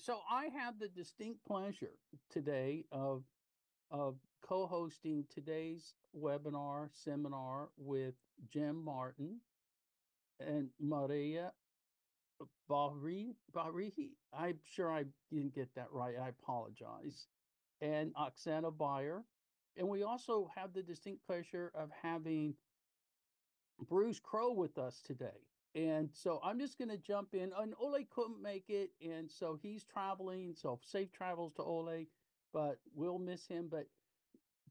So I have the distinct pleasure today of co-hosting today's webinar seminar with Jim Martin and Maria Bagriy. I'm sure I didn't get that right. I apologize. And Oksana Bayer. And we also have the distinct pleasure of having Bruce Crow with us today. And so I'm just going to jump in. And Oleh couldn't make it. And so he's traveling. So safe travels to Oleh, but we'll miss him. But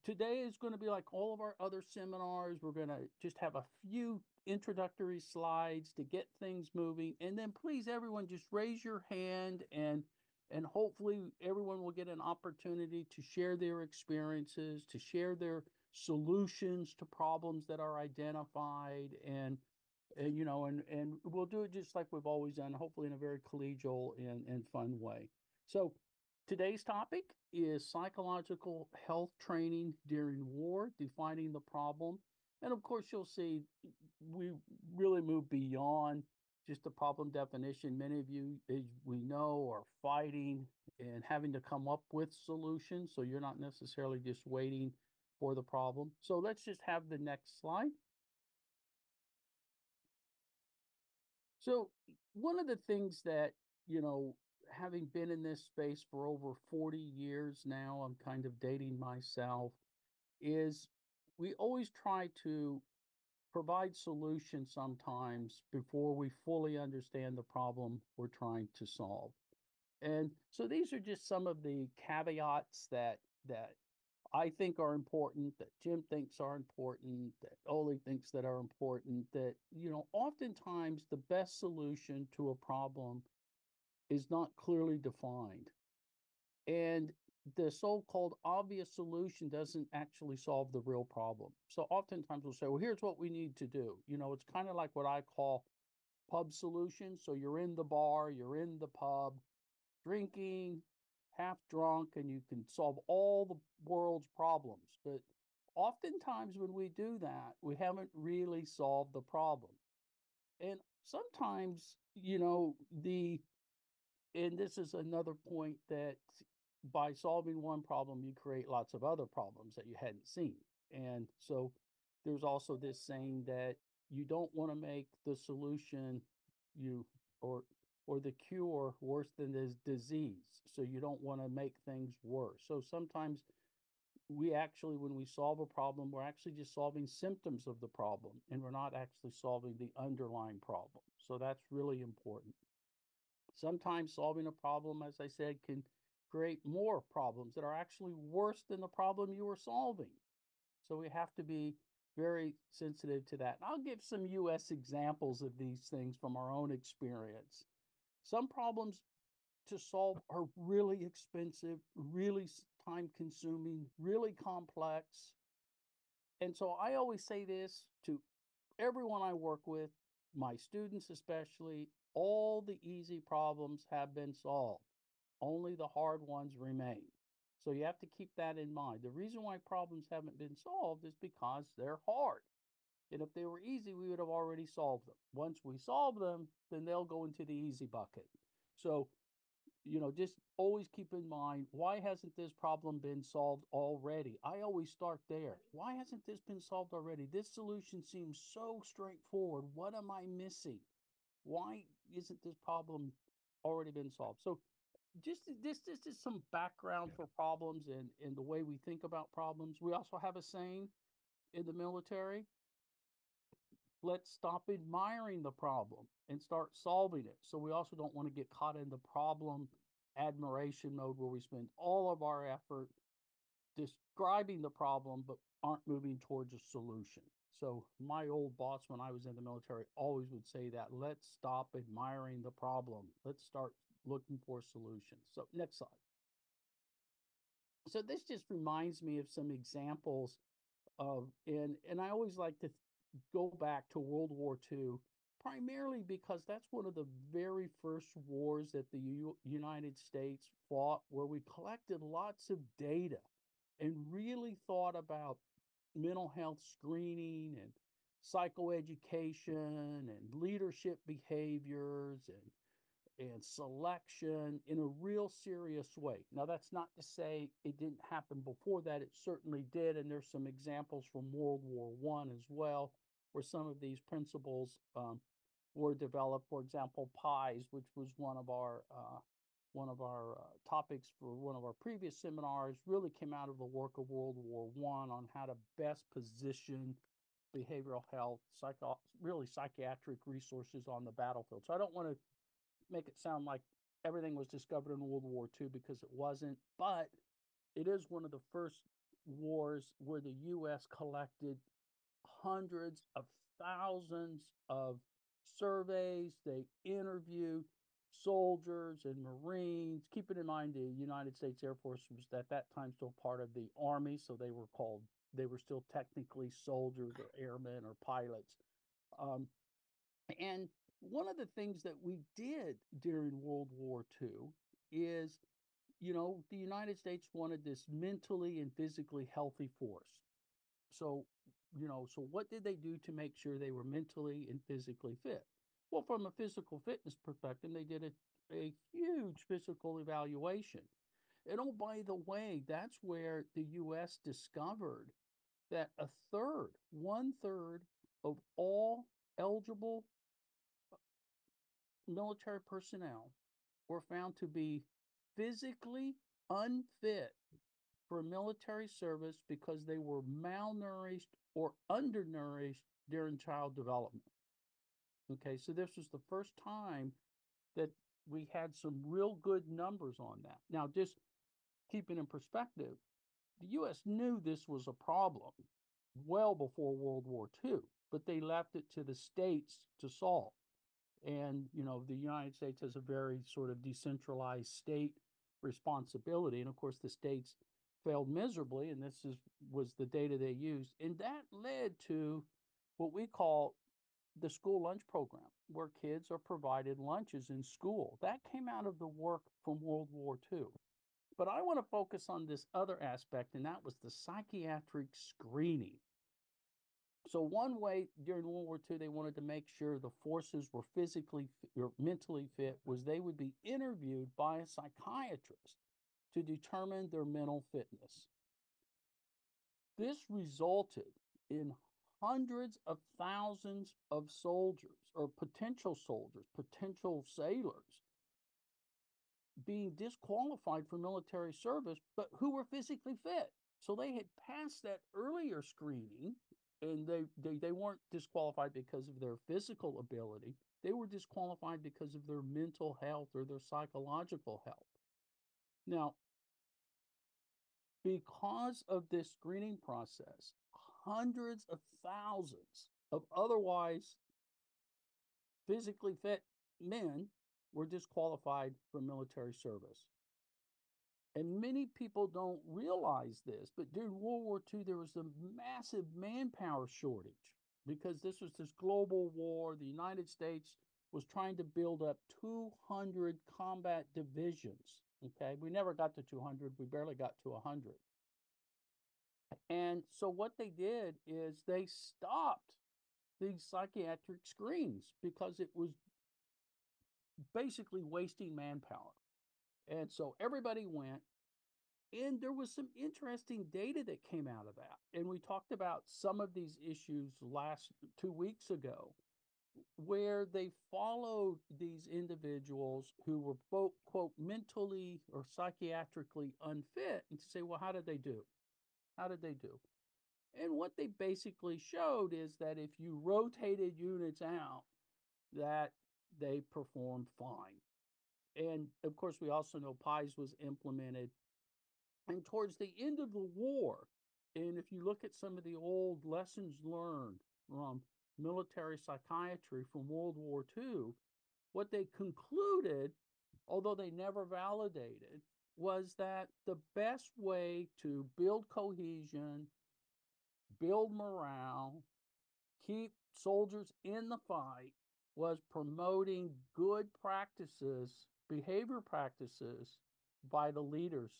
today is going to be like all of our other seminars. We're going to just have a few introductory slides to get things moving. And then please, everyone, just raise your hand and hopefully everyone will get an opportunity to share their experiences, to share their solutions to problems that are identified and we'll do it just like we've always done, hopefully in a very collegial and fun way. So today's topic is psychological health training during war, defining the problem. And of course, you'll see we really move beyond just the problem definition. Many of you, as we know, are fighting and having to come up with solutions. So you're not necessarily just waiting for the problem. So let's just have the next slide. So one of the things that, having been in this space for over 40 years now, I'm kind of dating myself, is we always try to provide solutions sometimes before we fully understand the problem we're trying to solve. And so these are just some of the caveats that I think are important, that Jim thinks are important, that Oleh thinks that are important, that, oftentimes the best solution to a problem is not clearly defined. And the so-called obvious solution doesn't actually solve the real problem. So oftentimes we'll say, well, here's what we need to do. It's kind of like what I call pub solutions. So you're in the bar, you're in the pub, drinking, half drunk, and you can solve all the world's problems. But oftentimes when we do that, we haven't really solved the problem. And sometimes, and this is another point, that by solving one problem, you create lots of other problems that you hadn't seen. And so there's also this saying that you don't want to make the solution you or the cure worse than the disease. So you don't want to make things worse. So sometimes we actually, when we solve a problem, we're actually just solving symptoms of the problem, and we're not actually solving the underlying problem. So that's really important. Sometimes solving a problem, as I said, can create more problems that are actually worse than the problem you were solving. So we have to be very sensitive to that. And I'll give some US examples of these things from our own experience. Some problems to solve are really expensive, really time consuming, really complex. And so I always say this to everyone I work with, my students especially: all the easy problems have been solved. Only the hard ones remain. So you have to keep that in mind. The reason why problems haven't been solved is because they're hard. And if they were easy, we would have already solved them. Once we solve them, then they'll go into the easy bucket. So, just always keep in mind, why hasn't this problem been solved already? I always start there. Why hasn't this been solved already? This solution seems so straightforward. What am I missing? Why isn't this problem already been solved? So just this is some background for problems and the way we think about problems. We also have a saying in the military: let's stop admiring the problem and start solving it. So we also don't want to get caught in the problem admiration mode, where we spend all of our effort describing the problem but aren't moving towards a solution. So my old boss, when I was in the military, always would say that: let's stop admiring the problem. Let's start looking for solutions. So next slide. So this just reminds me of some examples of, and I always like to go back to World War II, primarily because that's one of the very first wars that the United States fought, where we collected lots of data and really thought about mental health screening and psychoeducation and leadership behaviors and selection in a real serious way. Now, that's not to say it didn't happen before that. It certainly did. And there's some examples from World War I as well, where some of these principles were developed. For example, pies, which was one of our topics for one of our previous seminars, really came out of the work of World War I on how to best position behavioral health, really psychiatric resources on the battlefield. So I don't want to make it sound like everything was discovered in World War II, because it wasn't, but it is one of the first wars where the U.S. collected hundreds of thousands of surveys. They interviewed soldiers and Marines. Keeping in mind the United States Air Force was at that time still part of the Army, so they were still technically soldiers or airmen or pilots. And one of the things that we did during World War II is, the United States wanted this mentally and physically healthy force. So, so what did they do to make sure they were mentally and physically fit? Well, from a physical fitness perspective, they did a huge physical evaluation. And oh, by the way, that's where the U.S. discovered that one third of all eligible military personnel were found to be physically unfit for military service because they were malnourished or undernourished during child development. Okay, so this was the first time that we had some real good numbers on that. Now, just keeping in perspective, the U.S. knew this was a problem well before World War II, but they left it to the states to solve. And, the United States has a very sort of decentralized state responsibility. And of course, the states failed miserably, and was the data they used. And that led to what we call the school lunch program, where kids are provided lunches in school. That came out of the work from World War II. But I want to focus on this other aspect, and that was the psychiatric screening. So one way during World War II they wanted to make sure the forces were physically or mentally fit was they would be interviewed by a psychiatrist to determine their mental fitness. This resulted in hundreds of thousands of soldiers or potential sailors being disqualified for military service, but who were physically fit. So they had passed that earlier screening, and they weren't disqualified because of their physical ability. They were disqualified because of their mental health or their psychological health. Now, because of this screening process, hundreds of thousands of otherwise physically fit men were disqualified from military service. And many people don't realize this, but during World War II, there was a massive manpower shortage because this was this global war. The United States was trying to build up 200 combat divisions. Okay, we never got to 200. We barely got to 100. And so what they did is they stopped these psychiatric screens because it was basically wasting manpower. And so everybody went, and there was some interesting data that came out of that. And we talked about some of these issues last 2 weeks ago, where they followed these individuals who were both, quote, mentally or psychiatrically unfit, and to say, well, how did they do? How did they do? And what they basically showed is that if you rotated units out, that they performed fine. And of course, we also know PIES was implemented. And towards the end of the war, and if you look at some of the old lessons learned from military psychiatry from World War II, what they concluded, although they never validated, was that the best way to build cohesion, build morale, keep soldiers in the fight was promoting good practices, behavior practices by the leaders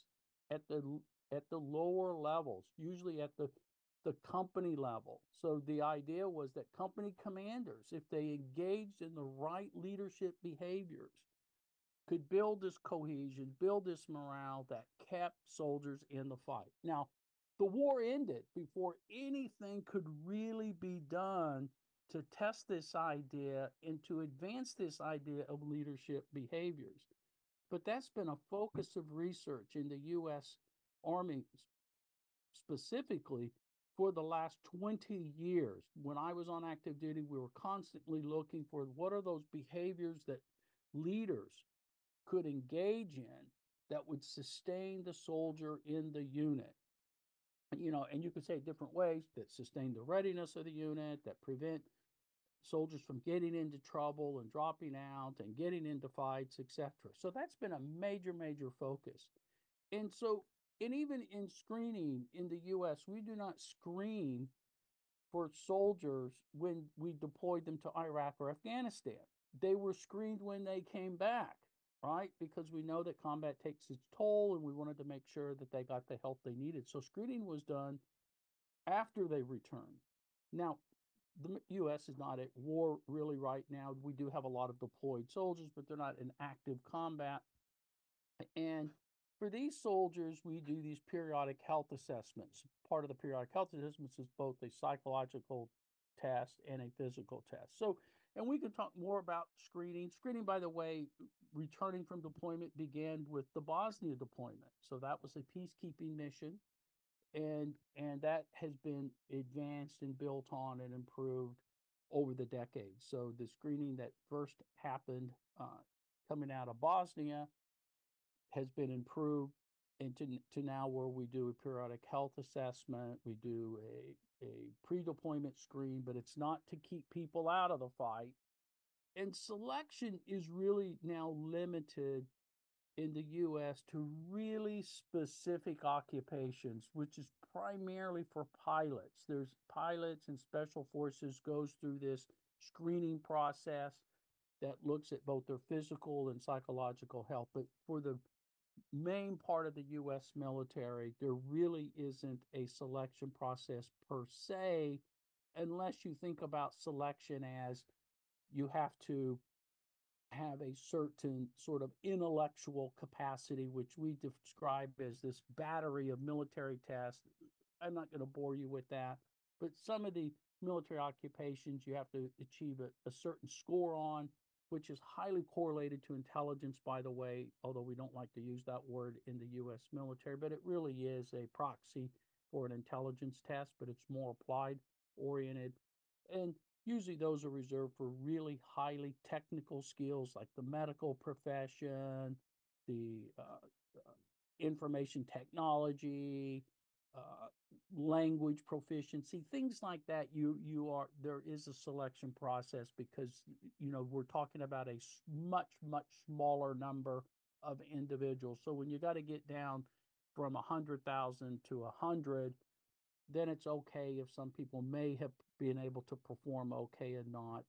at the lower levels, usually at the company level. So the idea was that company commanders, if they engaged in the right leadership behaviors, could build this cohesion, build this morale that kept soldiers in the fight. Now, the war ended before anything could really be done to test this idea and to advance this idea of leadership behaviors. But that's been a focus of research in the U.S. Army specifically for the last 20 years. When I was on active duty, we were constantly looking for what are those behaviors that leaders could engage in that would sustain the soldier in the unit. And you could say different ways that sustain the readiness of the unit, that prevent soldiers from getting into trouble and dropping out and getting into fights, etc. So that's been a major, major focus. And so, and even in screening in the U.S., we do not screen for soldiers when we deployed them to Iraq or Afghanistan. They were screened when they came back, right? Because we know that combat takes its toll and we wanted to make sure that they got the help they needed. So screening was done after they returned. Now, the U.S. is not at war really right now. We do have a lot of deployed soldiers, but they're not in active combat. And for these soldiers, we do these periodic health assessments. Part of the periodic health assessments is both a psychological test and a physical test. So, and we can talk more about screening. Screening, by the way, returning from deployment began with the Bosnia deployment. So that was a peacekeeping mission. And that has been advanced and built on and improved over the decades. So the screening that first happened coming out of Bosnia has been improved into now where we do a periodic health assessment, we do a pre-deployment screen, but it's not to keep people out of the fight. And selection is really now limited in the U.S. to really specific occupations, which is primarily for pilots. There's pilots and special forces goes through this screening process that looks at both their physical and psychological health. But for the main part of the U.S. military, there really isn't a selection process per se, unless you think about selection as you have to have a certain sort of intellectual capacity, which we describe as this battery of military tests. I'm not going to bore you with that, but some of the military occupations you have to achieve a certain score on, which is highly correlated to intelligence, by the way, although we don't like to use that word in the U.S. military, but it really is a proxy for an intelligence test, but it's more applied oriented. And usually those are reserved for really highly technical skills like the medical profession, the information technology, language proficiency, things like that. There is a selection process because we're talking about a much smaller number of individuals. So when you got to get down from 100,000 to 100, then it's okay if some people may have been able to perform okay and not.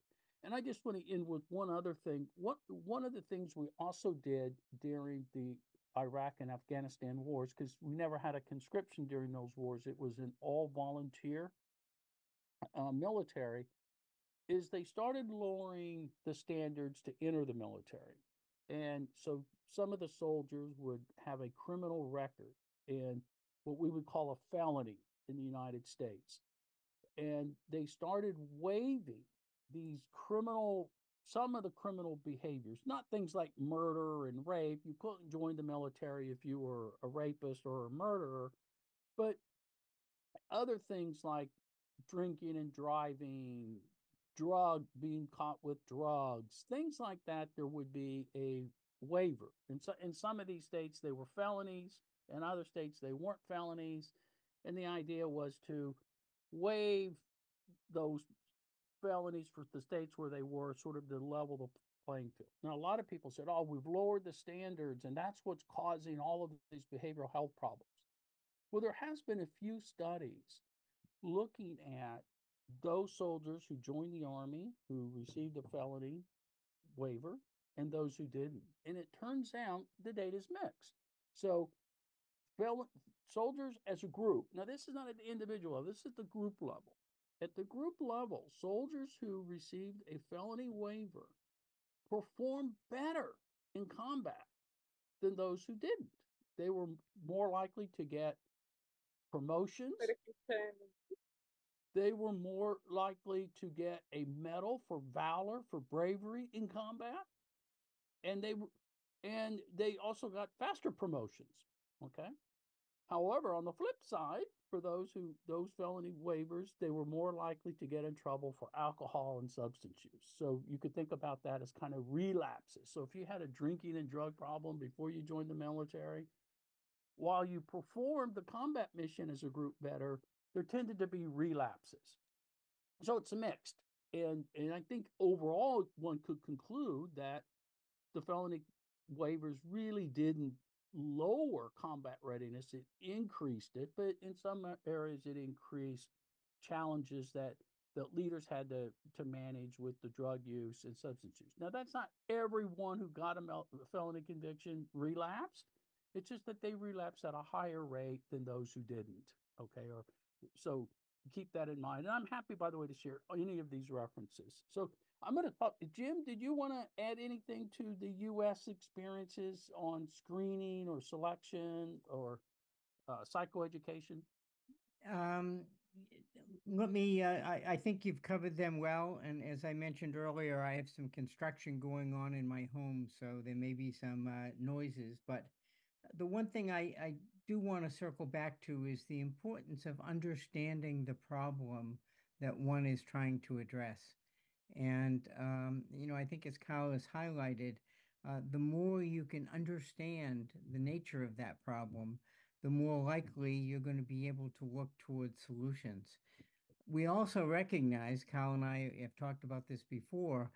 And I just want to end with one other thing. One of the things we also did during the Iraq and Afghanistan wars, because we never had a conscription during those wars, it was an all volunteer military, is they started lowering the standards to enter the military. And so some of the soldiers would have a criminal record and what we would call a felony in the United States. And they started waiving some of the criminal behaviors, not things like murder and rape. You couldn't join the military if you were a rapist or a murderer, but other things like drinking and driving, being caught with drugs, things like that, there would be a waiver. And so in some of these states, they were felonies. In other states, they weren't felonies. And the idea was to waive those felonies for the states where they were sort of to level the playing field. Now, a lot of people said, oh, we've lowered the standards, and that's what's causing all of these behavioral health problems. Well, there has been a few studies looking at those soldiers who joined the Army, who received a felony waiver, and those who didn't. And it turns out the data is mixed. So soldiers as a group, now this is not at the individual level, this is the group level. At the group level, soldiers who received a felony waiver performed better in combat than those who didn't. They were more likely to get promotions. They were more likely to get a medal for valor, for bravery in combat, and they also got faster promotions. Okay. However, on the flip side, for those felony waivers, they were more likely to get in trouble for alcohol and substance use. So you could think about that as kind of relapses. So if you had a drinking and drug problem before you joined the military, while you performed the combat mission as a group better, there tended to be relapses. So it's mixed. And I think overall one could conclude that the felony waivers really didn't lower combat readiness. It increased it, but in some areas it increased challenges that leaders had to manage with the drug use and substance use. Now, that's not everyone who got a felony conviction relapsed. It's just that they relapsed at a higher rate than those who didn't. Okay, or so keep that in mind. And I'm happy, by the way, to share any of these references. So I'm going to talk. Jim, did you want to add anything to the U.S. experiences on screening or selection or psychoeducation? Um, Let me, I think you've covered them well. And as I mentioned earlier, I have some construction going on in my home, so there may be some noises. But the one thing I do want to circle back to is the importance of understanding the problem that one is trying to address. And, I think as Kyle has highlighted, the more you can understand the nature of that problem, the more likely you're going to be able to look towards solutions. We also recognize, Kyle and I have talked about this before,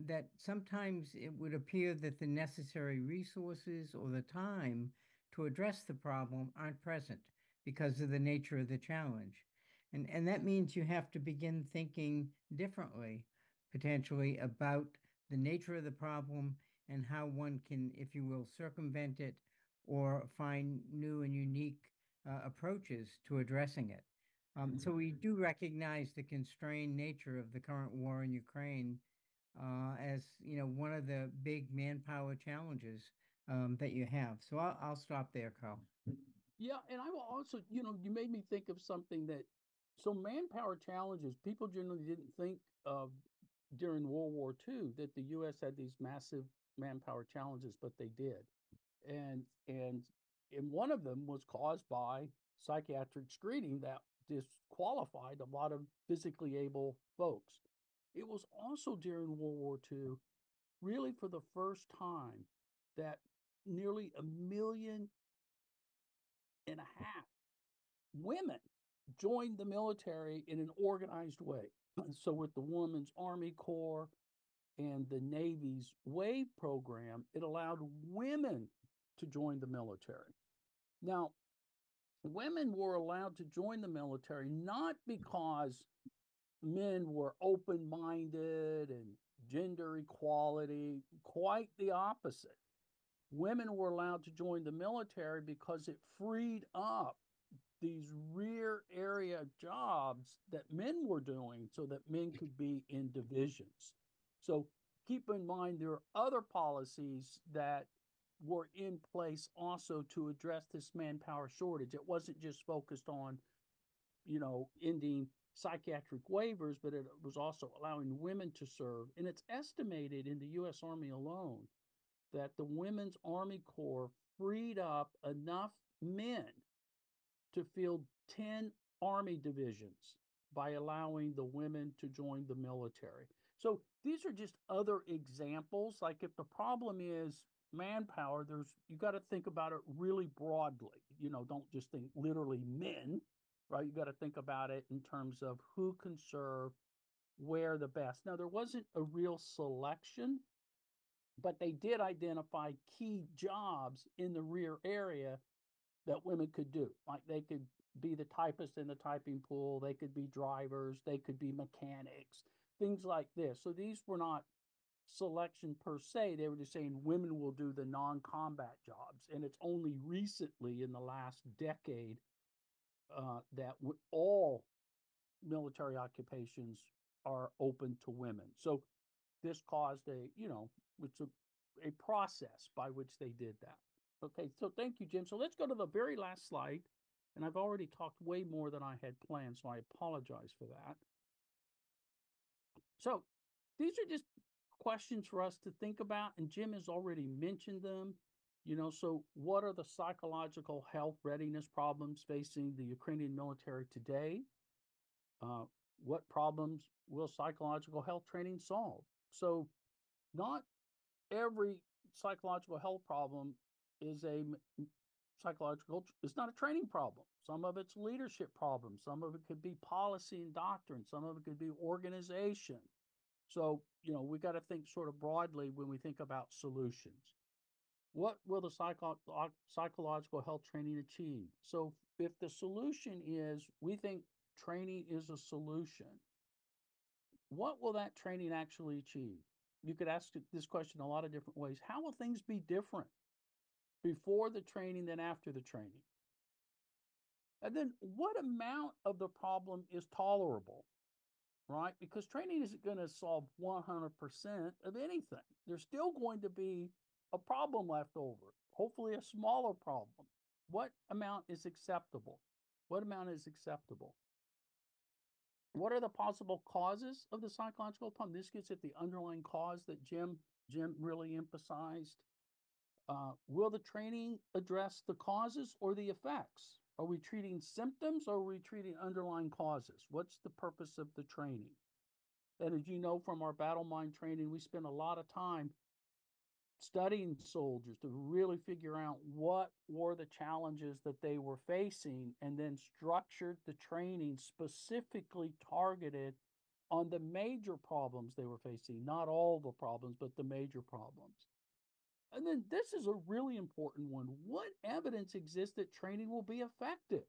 that sometimes it would appear that the necessary resources or the time to address the problem aren't present because of the nature of the challenge. And that means you have to begin thinking differently, potentially, about the nature of the problem and how one can, if you will, circumvent it or find new and unique approaches to addressing it. So we do recognize the constrained nature of the current war in Ukraine as one of the big manpower challenges that you have. So I'll stop there, Carl. Yeah, and I will also, you made me think of something so manpower challenges, people generally didn't think of during World War II that the U.S. had these massive manpower challenges, but they did. And one of them was caused by psychiatric screening that disqualified a lot of physically able folks. It was also during World War II, really for the first time, that nearly 1.5 million women joined the military in an organized way. So, with the Women's Army Corps and the Navy's WAVE program, it allowed women to join the military. Now, women were allowed to join the military not because men were open minded and gender equality, quite the opposite. Women were allowed to join the military because it freed up these rear area jobs that men were doing so that men could be in divisions. So keep in mind there are other policies that were in place also to address this manpower shortage. It wasn't just focused on, ending psychiatric waivers, but it was also allowing women to serve. And it's estimated in the U.S. Army alone that the Women's Army Corps freed up enough men to field 10 Army divisions by allowing the women to join the military. So these are just other examples. Like if the problem is manpower, you got to think about it really broadly. Don't just think literally men, right? You got to think about it in terms of who can serve where the best. Now, there wasn't a real selection, but they did identify key jobs in the rear area that women could do. Like they could be the typist in the typing pool, they could be drivers, they could be mechanics, things like this. So these were not selection per se. They were just saying women will do the non-combat jobs. And it's only recently in the last decade that all military occupations are open to women. So this caused it's a process by which they did that. Okay, so thank you, Jim. So let's go to the very last slide. And I've already talked way more than I had planned, so I apologize for that. So these are just questions for us to think about, and Jim has already mentioned them. So what are the psychological health readiness problems facing the Ukrainian military today? Uh, what problems will psychological health training solve? So not every psychological health problem is a psychological, it's not a training problem. Some of it's leadership problems. Some of it could be policy and doctrine. Some of it could be organization. So, we got to think sort of broadly when we think about solutions. What will the psychological health training achieve? So, if the solution is we think training is a solution, what will that training actually achieve? You could ask this question a lot of different ways. How will things be different before the training than after the training? And then what amount of the problem is tolerable, right? Because training isn't going to solve 100% of anything. There's still going to be a problem left over, hopefully a smaller problem. What amount is acceptable? What amount is acceptable? What are the possible causes of the psychological problem? This gets at the underlying cause that Jim really emphasized. Will the training address the causes or the effects? Are we treating symptoms or are we treating underlying causes? What's the purpose of the training? And as you know from our battle mind training, we spend a lot of time studying soldiers to really figure out what were the challenges that they were facing, and then structured the training specifically targeted on the major problems they were facing, not all the problems, but the major problems. And then this is a really important one. What evidence exists that training will be effective?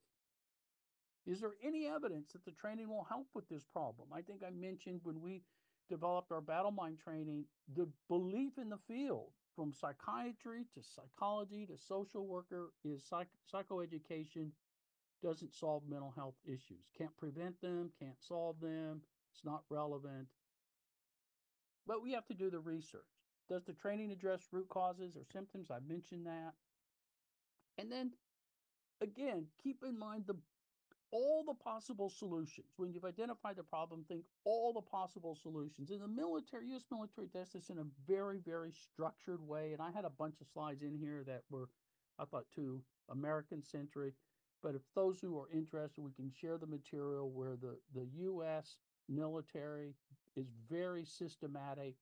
Is there any evidence that the training will help with this problem? I think I mentioned when we developed our battle mind training, the belief in the field from psychiatry to psychology to social worker is psychoeducation doesn't solve mental health issues. Can't prevent them, can't solve them, it's not relevant. But we have to do the research. Does the training address root causes or symptoms? I mentioned that. And then again, keep in mind all the possible solutions. When you've identified the problem, think all the possible solutions. In the military, U.S. military does this in a very, very structured way. And I had a bunch of slides in here that were, I thought, too American-centric. But if those who are interested, we can share the material where the U.S. military is very systematic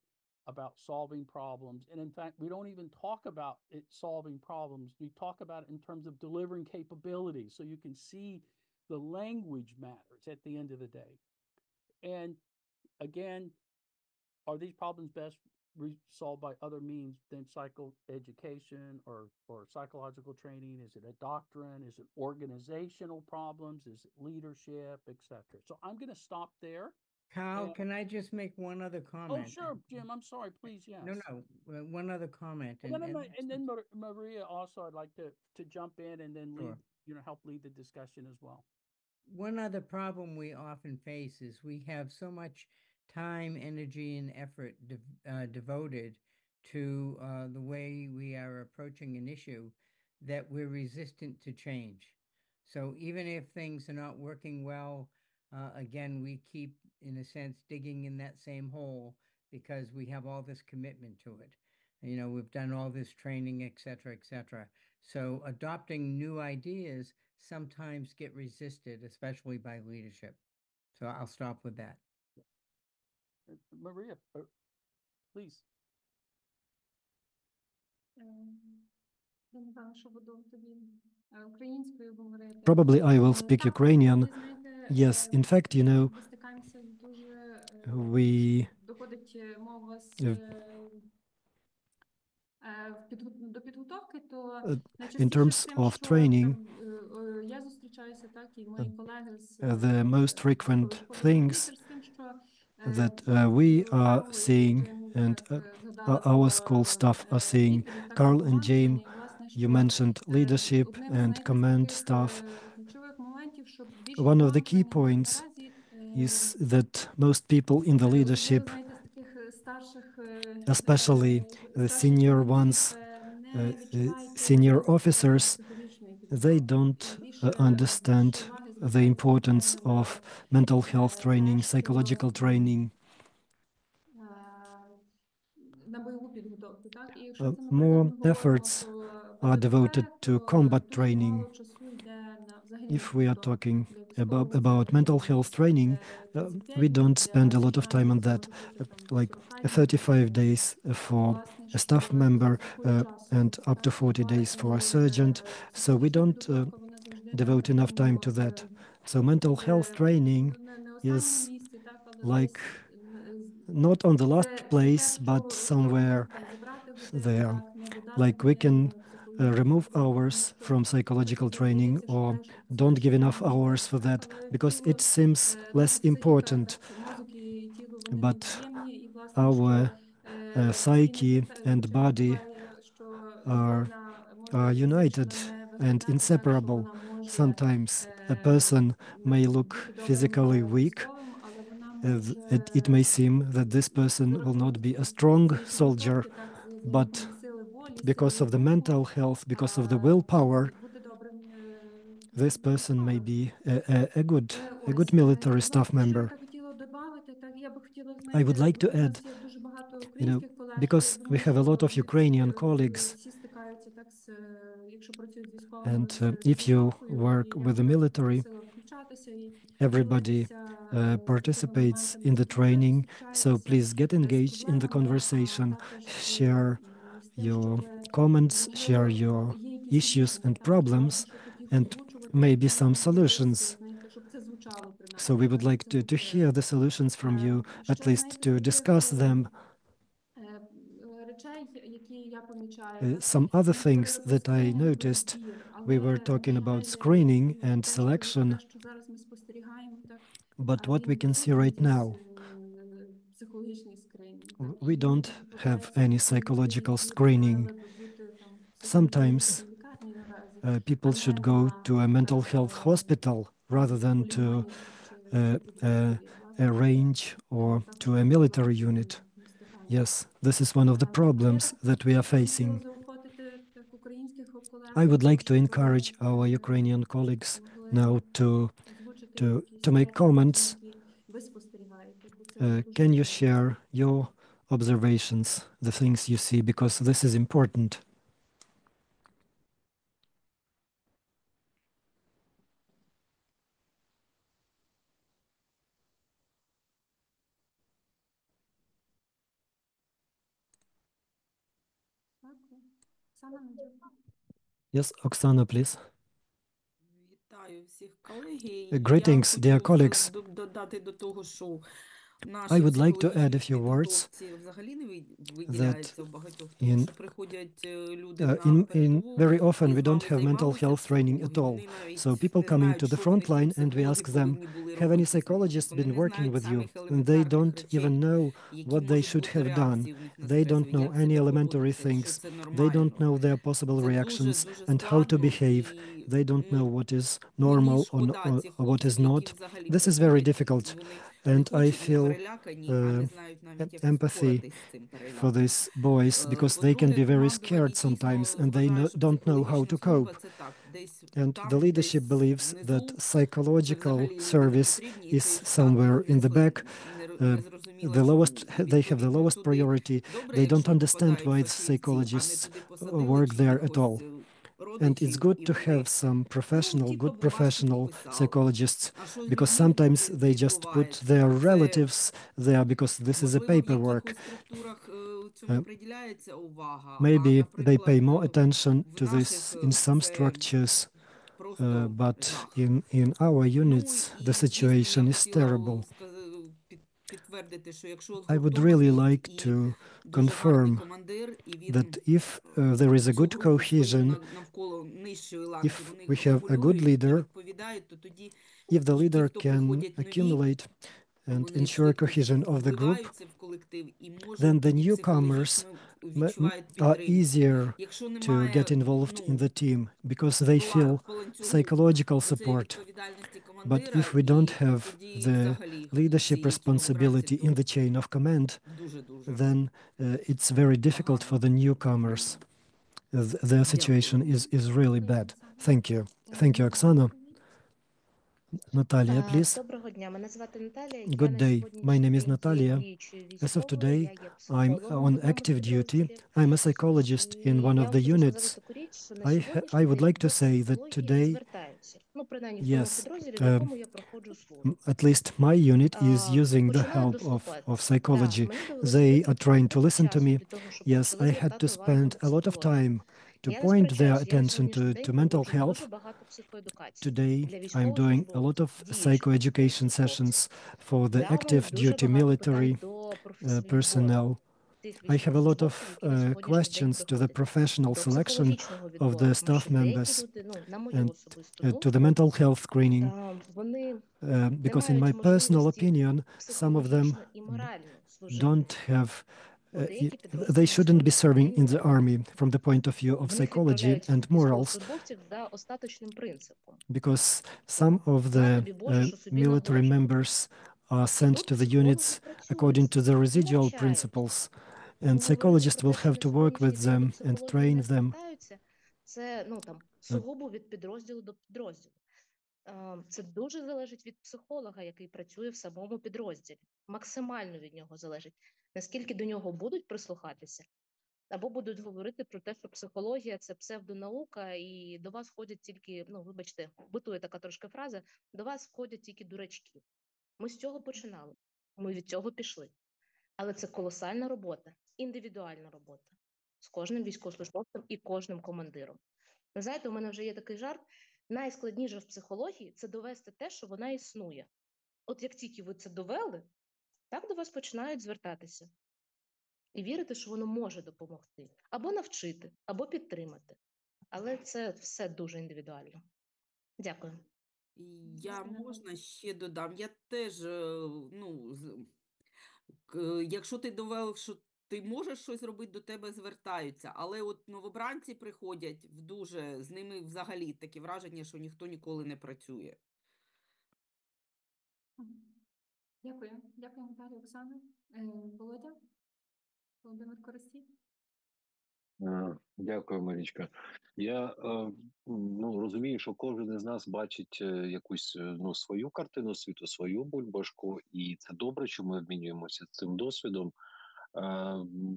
about solving problems. And in fact, we don't even talk about it solving problems. We talk about it in terms of delivering capabilities. So you can see the language matters at the end of the day. And again, are these problems best solved by other means than psychoeducation or psychological training? Is it a doctrine? Is it organizational problems? Is it leadership, etc.? So I'm going to stop there. Kyle, can I just make one other comment? Oh, sure, Jim. I'm sorry. Please, yes. No. One other comment. And then Maria, also, I'd like to jump in and then lead, help lead the discussion as well. One other problem we often face is we have so much time, energy, and effort devoted to the way we are approaching an issue that we're resistant to change. So even if things are not working well, again, we keep, in a sense, digging in that same hole because we have all this commitment to it. We've done all this training, et cetera, So adopting new ideas sometimes get resisted, especially by leadership. So I'll stop with that. Maria, please. Probably I will speak Ukrainian. Yes, in fact, we in terms of training, the most frequent things that we are seeing and our school staff are seeing, Carl and Jane, you mentioned leadership and command staff. One of the key points is that most people in the leadership especially the senior ones, senior officers, they don't understand the importance of mental health training, psychological training. More efforts are devoted to combat training. If we are talking about mental health training, we don't spend a lot of time on that, like 35 days for a staff member and up to 40 days for a sergeant. So we don't devote enough time to that. So mental health training is like not on the last place, but somewhere there. Like we can remove hours from psychological training or don't give enough hours for that because it seems less important. But our psyche and body are united and inseparable. Sometimes a person may look physically weak. It may seem that this person will not be a strong soldier, but because of the mental health, because of the willpower, this person may be a good military staff member. I would like to add, because we have a lot of Ukrainian colleagues, and if you work with the military, everybody participates in the training, so please get engaged in the conversation, share your comments, share your issues and problems, and maybe some solutions. So we would like to hear the solutions from you, at least to discuss them. Some other things that I noticed, we were talking about screening and selection, but what we can see right now, we don't have any psychological screening. Sometimes people should go to a mental health hospital rather than to a range or to a military unit. Yes, this is one of the problems that we are facing. I would like to encourage our Ukrainian colleagues now to make comments. Can you share your observations, the things you see, because this is important. Yes, Oksana, please. Вітаю всіх колеги. Greetings, dear colleagues. Додати до того, що I would like to add a few words взагалі не виділяється у багатьох, тому in що приходять люди на передову. very often we don't have mental health training at all. So people coming to the front line and we ask them, have any psychologists been working with you? And they don't even know what they should have done. They don't know any elementary things. They don't know their possible reactions and how to behave. They don't know what is normal or what is not. This is very difficult. And I feel empathy for these boys because they can be very scared sometimes and they don't know how to cope. And the leadership believes that psychological service is somewhere in the back. They have the lowest priority. They don't understand why the psychologists work there at all. And it's good to have some good professional psychologists, because sometimes they just put their relatives there because this is a paperwork. Maybe they pay more attention to this in some structures, but in our units, the situation is terrible. I would really like to confirm that if there is a good cohesion, if we have a good leader, if the leader can accumulate and ensure cohesion of the group, then the newcomers are easier to get involved in the team because they feel psychological support. But командира, if we don't і have тоді the взагалі leadership всі, які новобранці, responsibility in the то chain of command, дуже-дуже then it's very difficult for погано. the newcomers. Their situation Дякую. is really bad. Thank you. Thank you, Oksana. Natalia, please. Доброго дня, мене звати Наталія. Я Good на day. My name is сьогоднішній день є Natalia. діючою As of військовою, today, я є I'm психологом в on одному з active duty. підрозділів. I'm a psychologist in І one я of вам the хочу сказати units. таку річ, що на I сьогоднішній would день like to до say that психології today, звертаються. Ну, принаймні в тому yes, підрозділі, в якому я проходжу службу. at least my unit is using the Починають help of дослухатися. Так, psychology. мені довелося They витратити are trying to багато listen to часу me. для того, щоб Yes, I had to звертати увагу spend на a lot of психологію. time to Я не point their сперечаюсь, я на attention сьогоднішній to день mental проводжу health. дуже багато психоедукацій Today, для I'm doing a lot військовослужбовців, of діючих psychoeducation військовослужбовців. sessions for the Да, у мене active дуже duty багато питань military до відбору personnel. тих I have a lot військовослужбовців, of які на сьогоднішній день questions to the приходять. professional До selection психологічного of відбору, the тому staff що деякі members люди, ну, на мою and особисту to the думку, mental health screening. вони, Because не in my мають personal можливості opinion, some of them психологічно і морально служити. don't have, Бо деякі they підрозділи на shouldn't be сьогоднішній serving день in the army from the point of view of в них psychology відправляють and morals, військовослужбовців за остаточним принципом. because some of На the тобі, Боже, що собі military нагоджено. members are І sent тут to the психологи units according працюють to з the ними, residual навчають. principles, Тому and говорити psychologists про will те, що have на to work with сьогоднішній день до them and психології не train them. звертаються, це, ну, там, сугубо від підрозділу до підрозділу. Це дуже залежить від психолога, який працює в самому підрозділі. Максимально від нього залежить. Наскільки до нього будуть прислухатися, або будуть говорити про те, що психологія – це псевдонаука, і до вас ходять тільки, ну, вибачте, битує така трошки фраза, до вас ходять тільки дурачки. Ми з цього починали, ми від цього пішли. Але це колосальна робота, індивідуальна робота з кожним військовослужбовцем і кожним командиром. Ви знаєте, у мене вже є такий жарт. Найскладніше в психології – це довести те, що вона існує. От як тільки ви це довели, так до вас починають звертатися. І вірити, що воно може допомогти. Або навчити, або підтримати. Але це все дуже індивідуально. Дякую. Я можна ще додам. Я теж, ну, якщо ти довел, що ти можеш щось робити, до тебе звертаються. Але от новобранці приходять в дуже, з ними взагалі таке враження, що ніхто ніколи не працює. Дякую. Дякую, Наталія, Оксана. Володя? Володимир Коростій? Дякую, Марічка. Я розумію, що кожен із нас бачить якусь свою картину світу, свою бульбашку, і це добре, що ми обмінюємося цим досвідом.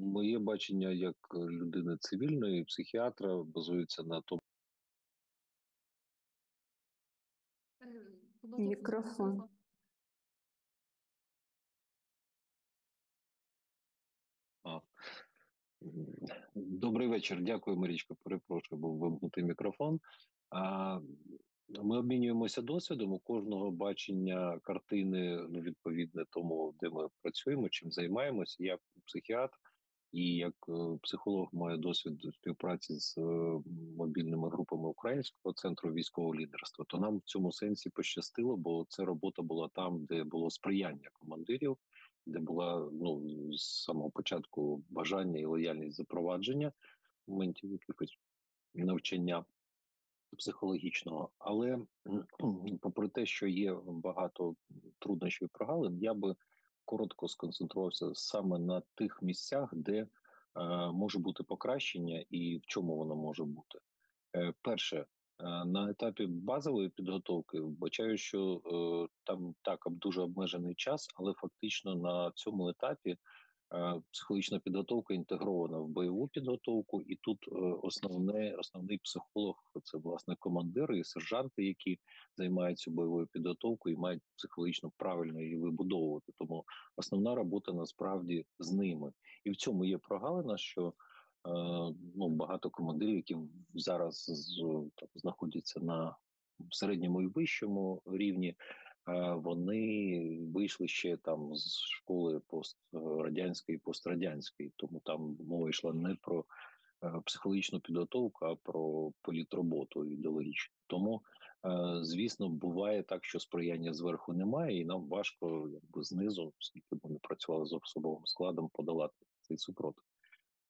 Моє бачення як людини цивільної, психіатра, базується на тому. Мікрофон. Добрий вечір. Дякую, Марічка. Перепрошую, був вимкнутий мікрофон. Ми обмінюємося досвідом. У кожного бачення картини відповідне тому, де ми працюємо, чим займаємося. Я психіатр і як психолог маю досвід співпраці з мобільними групами Українського центру військового лідерства. То нам в цьому сенсі пощастило, бо ця робота була там, де було сприяння командирів, де була з самого початку бажання і лояльність запровадження в моменті якихось навчання психологічного. Але попри те, що є багато труднощів і прогалин, я би коротко сконцентрувався саме на тих місцях, де може бути покращення і в чому воно може бути. Перше, на етапі базової підготовки вбачаю, що там так дуже обмежений час, але фактично на цьому етапі психологічна підготовка інтегрована в бойову підготовку, і тут основний психолог – це власне командири і сержанти, які займаються бойовою підготовкою і мають психологічно правильно її вибудовувати. Тому основна робота насправді з ними. І в цьому є прогалина, що багато командирів, які зараз знаходяться на середньому і вищому рівні, вони вийшли ще там з школи пострадянської і пострадянської, тому там мова йшла не про психологічну підготовку, а про політроботу ідеологічну. Тому, звісно, буває так, що сприяння зверху немає, і нам важко знизу, оскільки ми не працювали з особовим складом, подолати цей супротив.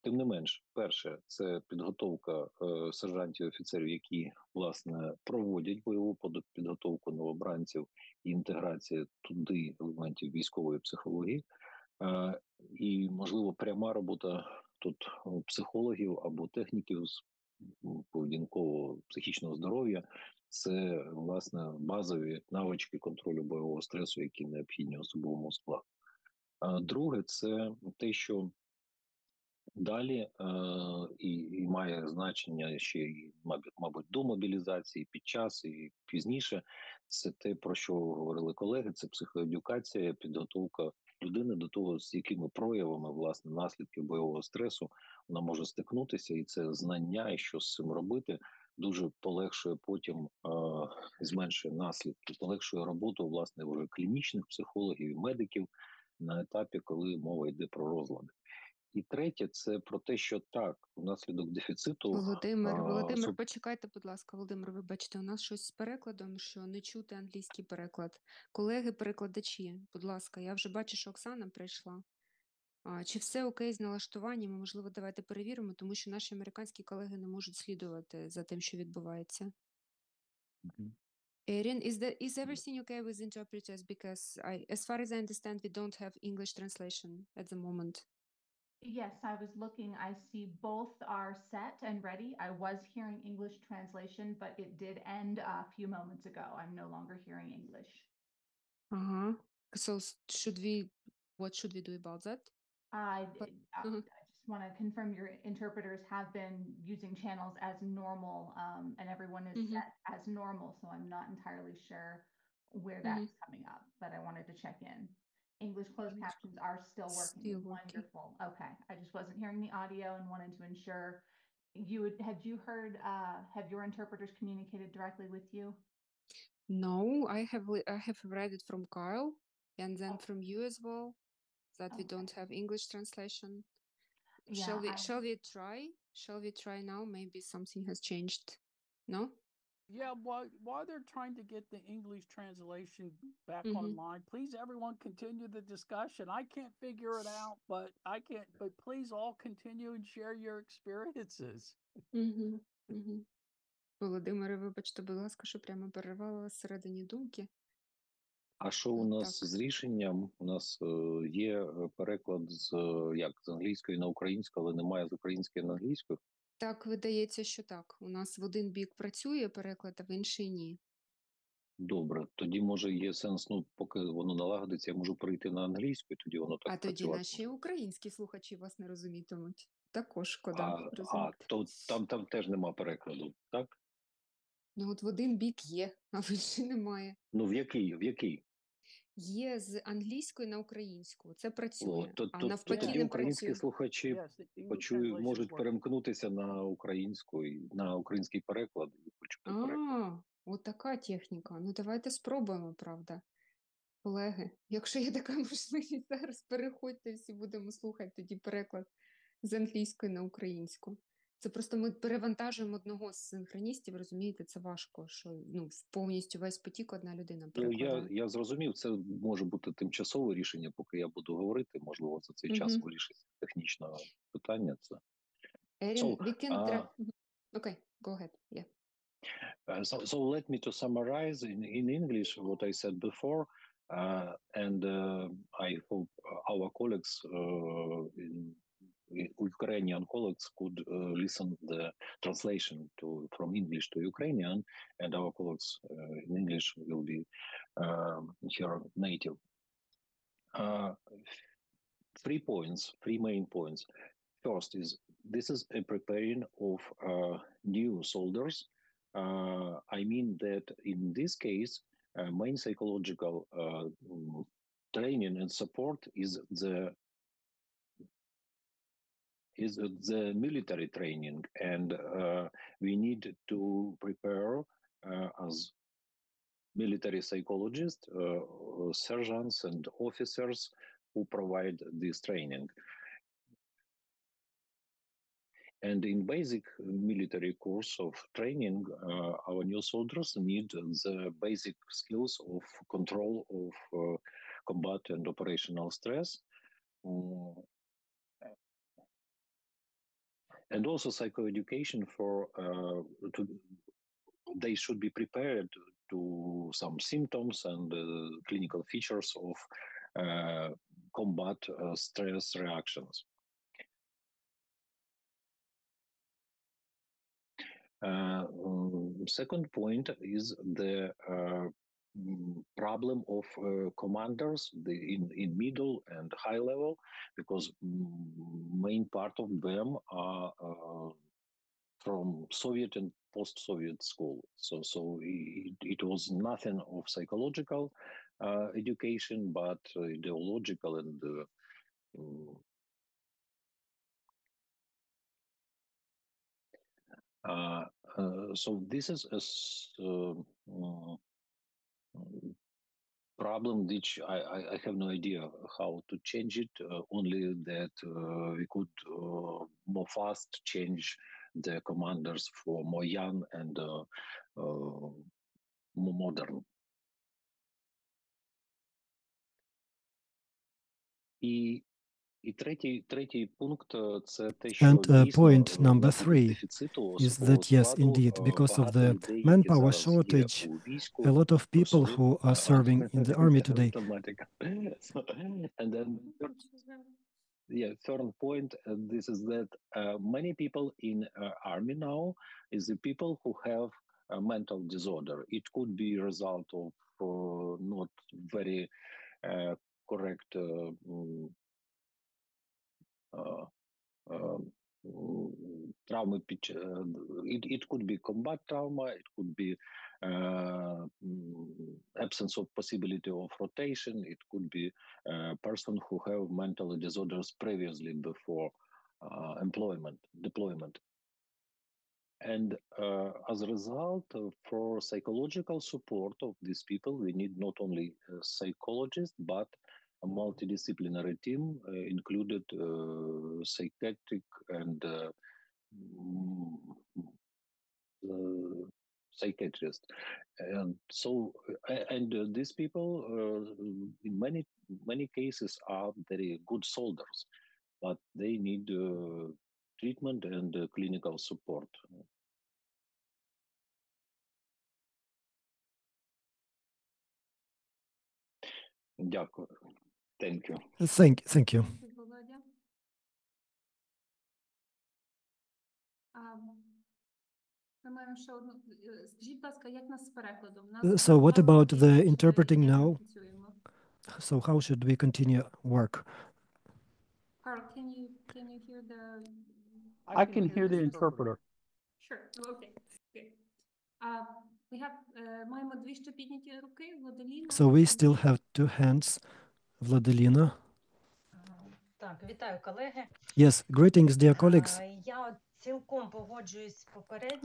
Тим не менш, перше, це підготовка сержантів і офіцерів, які, власне, проводять бойову підготовку новобранців і інтеграція туди елементів військової психології. І, можливо, пряма робота тут психологів або техніків з поведінкового психічного здоров'я. Це, власне, базові навички контролю бойового стресу, які необхідні особовому складу. Друге, це те, що далі і має значення ще й, мабуть, до мобілізації, під час і пізніше. Це те, про що говорили колеги, це психоедукація, підготовка людини до того, з якими проявами, власне, наслідків бойового стресу вона може стикнутися, і це знання, і що з цим робити, дуже полегшує потім, зменшує наслідки, полегшує роботу, власне, вже клінічних психологів і медиків на етапі, коли мова йде про розлади. І третє, це про те, що так, внаслідок дефіциту... Володимир, почекайте, будь ласка, Володимир, вибачте, у нас щось з перекладом, що не чути англійський переклад. Колеги-перекладачі, будь ласка, я вже бачу, що Оксана прийшла. Чи все окей з налаштуваннями? Можливо, давайте перевіримо, тому що наші американські колеги не можуть слідувати за тим, що відбувається. Erin, is everything okay with interpreters? Because as far as I understand, we don't have English translation at the moment. Yes, I was looking. I see both are set and ready. I was hearing English translation, but it did end a few moments ago. I'm no longer hearing English. So what should we do about that? I just want to confirm your interpreters have been using channels as normal, and everyone is set as normal. So I'm not entirely sure where that's coming up, but I wanted to check in. English closed captions are still working. Wonderful. Okay. I just wasn't hearing the audio and wanted to ensure have your interpreters communicated directly with you? No, I have read it from Kyle and then from you as well, that we don't have English translation. Yeah, Shall we try now? Maybe something has changed. No? Yeah, while they're trying to get the English translation back online, please everyone continue the discussion. I can't figure it out, but please all continue and share your experiences. Володимире, вибачте, будь ласка, що прямо перервала вас всередині думки. А що у нас з рішенням? У нас є переклад з англійської на українську, але немає з української на англійську? Так, видається, що так. У нас в один бік працює переклад, а в інший ні. Добре, тоді, може, є сенс, поки воно налагодиться, я можу перейти на англійську, і тоді воно так працювати. А тоді наші українські слухачі вас не розумітимуть. Також шкода. То там теж нема перекладу, так? Ну, от в один бік є, а в інший немає. Ну, в який? Є з англійської на українську. Це працює. А навпаки не українські слухачі можуть перемкнутися на український переклад і почути переклад. От така техніка. Ну, давайте спробуємо, правда. Колеги, якщо є така можливість, зараз переходьте, всі будемо слухати тоді переклад з англійської на українську. Це просто ми перевантажуємо одного з синхроністів, розумієте, це важко, що повністю весь потік одна людина перекладає. Я зрозумів, це може бути тимчасове рішення, поки я буду говорити, можливо, за цей час вирішиться технічне питання. Erin, we can try... Okay, go ahead, yeah. So let me to summarize in English what I said before, and I hope our colleagues Ukrainian colleagues could listen the translation from English to Ukrainian, and our colleagues in English will be here native. 3 main points. First is this is a preparing of new soldiers. I mean that in this case, main psychological training and support is the military training, and we need to prepare as military psychologists, sergeants and officers who provide this training. And in basic military course of training, our new soldiers need the basic skills of control of combat and operational stress, and also psychoeducation they should be prepared to some symptoms and clinical features of combat stress reactions. Second point is the problem of commanders in middle and high level, because main part of them are from Soviet and post-Soviet school. So it was nothing of psychological education, but ideological and so this is a problem which I have no idea how to change it, only that we could more fast change the commanders for more young and more modern. And point number 3 is that, yes, indeed, because of the manpower shortage, a lot of people who are serving in the army today. And then, third point, this is that many people in army now is the people who have a mental disorder. It could be a result of not very correct trauma. It could be combat trauma, it could be absence of possibility of rotation, it could be a person who have mental disorders previously before deployment. And as a result, for psychological support of these people, we need not only a psychologist, but a multidisciplinary team included psychiatric and psychiatrist. And so, and these people in many cases are very good soldiers, but they need treatment and clinical support. Дякую. Thank you. Thank you. Володя. Ми маємо ще одну. Скажіть, будь ласка, як нас з перекладом? So what about the interpreting now? So how should we continue work? Carl, can you hear the... I can hear the interpreter. Sure, okay, good. We have, маємо дві ще підняті руки, Владеліна. So we still have two hands. Владеліна. Так, вітаю, колеги. Yes, greetings, dear colleagues. Я цілком погоджуюсь з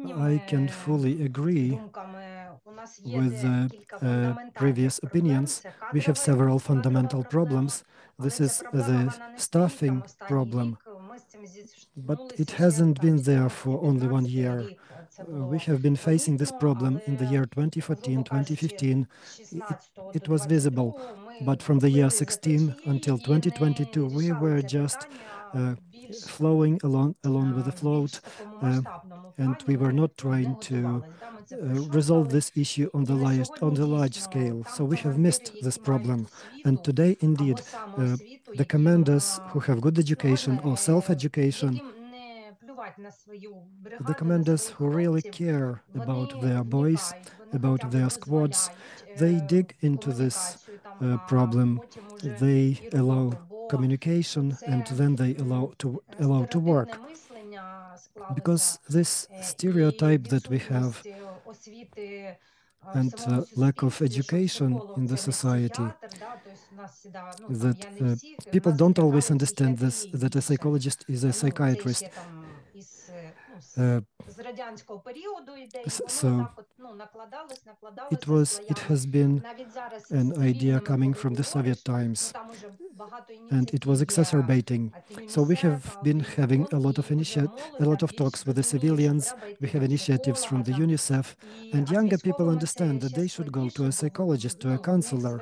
I can fully agree думками. У нас є with the кілька фундаментальних previous проблем. opinions. Це We have several кадрова fundamental проблема. problems. Але This ця is проблема, the вона не стоїть staffing там останній problem, рік. Ми з цим but зіштовхнулися it ще hasn't там been there for only 1 18-19 year. рік. Це було We have been facing this помітно, problem in the year але, 2014, грубо кажучи, 2015. з 16-го It до was visible, 22-го ми but from the year плили за 16 течією until і не 2022, we рішали were це just питання більш flowing along with the більш float, такому масштабному and плані. we were Ми not до цього не trying to готувались. Ми це resolve пришвидкали. this issue on І на on the сьогодні large дійсно scale. там So we have командири, missed this які мають problem. And освіту, today, або indeed, самоосвіту, the commanders who have good education or власне, self-education, яким не плювать на свою the бригаду, на commanders своїх who really хлопців, care about вони their boys, вникають, вони about хоча б their squads, дозволяють they dig into this комунікацію там, а problem, потім уже they і allow роботу, бо communication, and це then they allow to work. стереотипне мислення Because склалося, this і stereotype that we have відсутність освіти and самому lack of суспільстві, що education психолог in the це не society, психіатр, да, тобто у нас всегда, ну, там, that я не всіх, у people нас don't always лякали understand this, психіатрії that a більше. psychologist is a Ну, це psychiatrist. ще там із, ну, з радянського періоду йде, і воно So так от, ну, накладалось, it has been навіть зараз an з idea цивільними, coming коли from the говориш, Soviet times, ну, там уже багато and it was ініціатив є, exacerbating. So we have been having a lot of a lot of talks with the civilians. We have initiatives from the UNICEF, and younger people understand that they should go to a psychologist, to a counselor,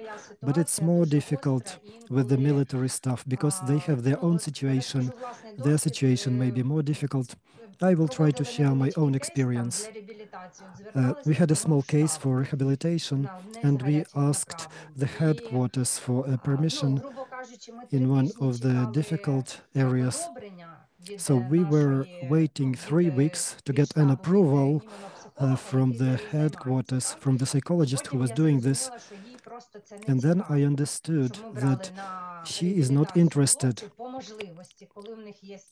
but it's more difficult with the military stuff because they have their own situation, their situation may be more difficult, I will try to share my own experience. We had a small case for rehabilitation, and we asked the headquarters for a permission in one of the difficult areas. So we were waiting 3 weeks to get an approval from the headquarters, from the psychologist who was doing this. And then I understood that she is not interested.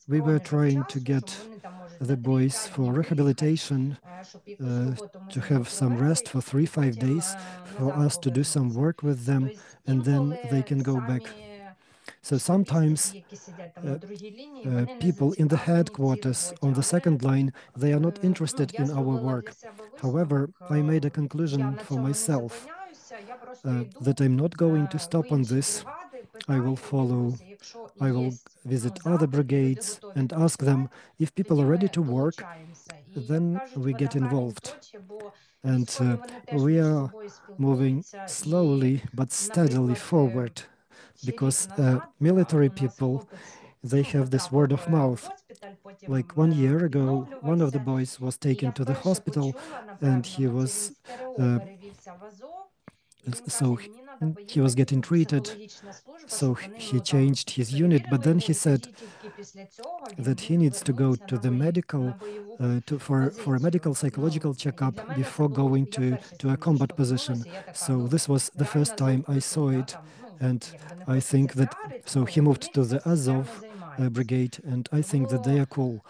We were trying to get the boys for rehabilitation, to have some rest for 3-5 days, for us to do some work with them, and then they can go back. So sometimes people in the headquarters on the second line, they are not interested in our work. However, I made a conclusion for myself that I'm not going to stop on this. I will follow, I will visit other brigades and ask them if people are ready to work, then we get involved. And we are moving slowly but steadily forward, because military people, they have this word of mouth. Like 1 year ago, one of the boys was taken to the hospital, and he was so he was getting treated. So he changed his unit, but then he said that he needs to go to the medical for a medical psychological checkup before going to a combat position. So this was the first time I saw it, and I think that so he moved to the Azov brigade, and I think that they are cool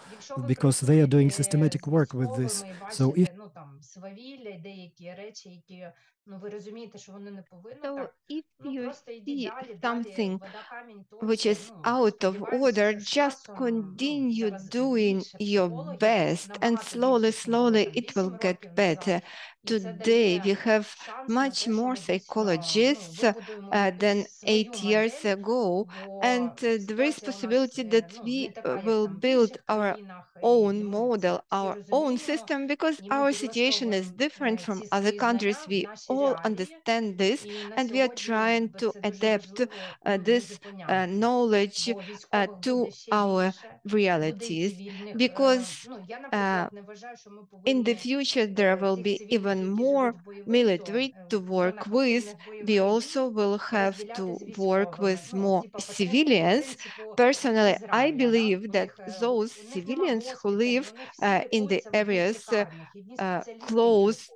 because they are doing systematic work with this. So if So if you see something which is out of order, just continue doing your best, and slowly, slowly it will get better. Today, we have much more psychologists than 8 years ago, and there is possibility that we will build our own model, our own system, because our situation is different from other countries. We all understand this, and we are trying to adapt this knowledge to our realities, because in the future there will be even more military to work with. We also will have to work with more civilians. Personally, I believe that those civilians who live in the areas close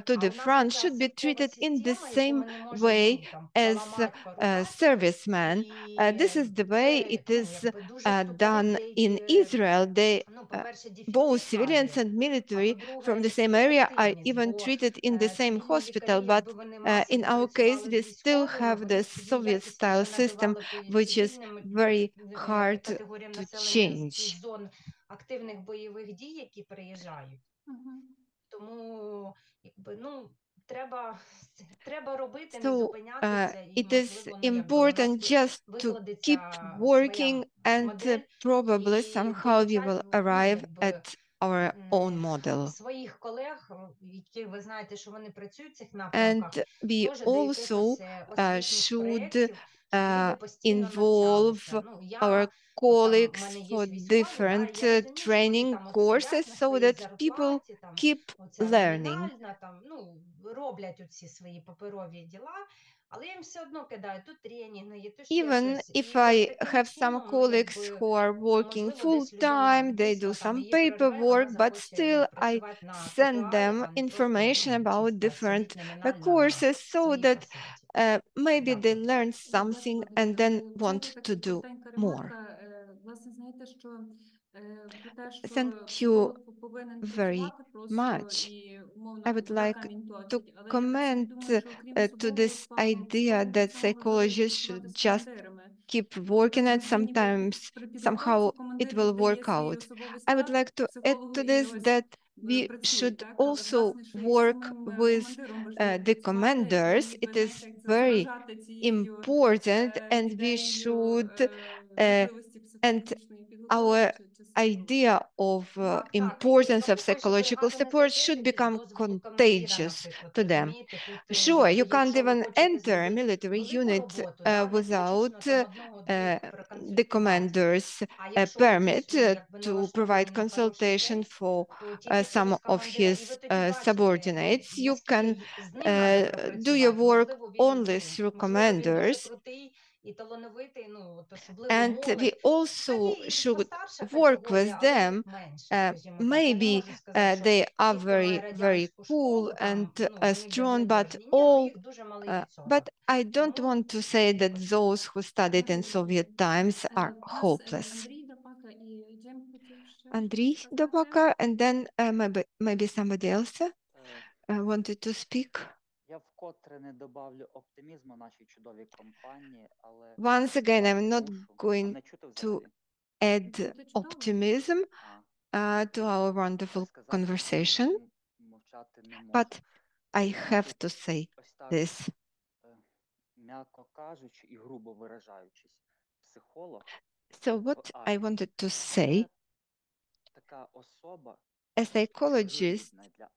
to the front should be treated in the same way as servicemen. This is the way it is done in Israel. They both civilians and military from the same area are even treated in the same hospital, but in our case, we still have the Soviet-style system, which is very hard to change. So it is important just to keep working, and probably somehow we will arrive at our own model. And we also should involve our colleagues for different training courses so that people keep learning. Even if I have some colleagues who are working full-time, they do some paperwork, but still I send them information about different courses so that maybe they learn something and then want to do more. Thank you very much. I would like to comment to this idea that psychologists should just keep working at sometimes somehow it will work out. I would like to add to this that we should also work with the commanders. It is very important, and we should and our idea of importance of psychological support should become contagious to them. Sure, you can't even enter a military unit without the commander's permit to provide consultation for some of his subordinates. You can do your work only through commanders. And we also should work with them. Maybe they are very, very cool and strong, but but I don't want to say that those who studied in Soviet times are hopeless. Андрій Добака, and then maybe somebody else wanted to speak. Once again, I'm not going to add optimism to our wonderful conversation, but I have to say this. So what I wanted to say, a psychologist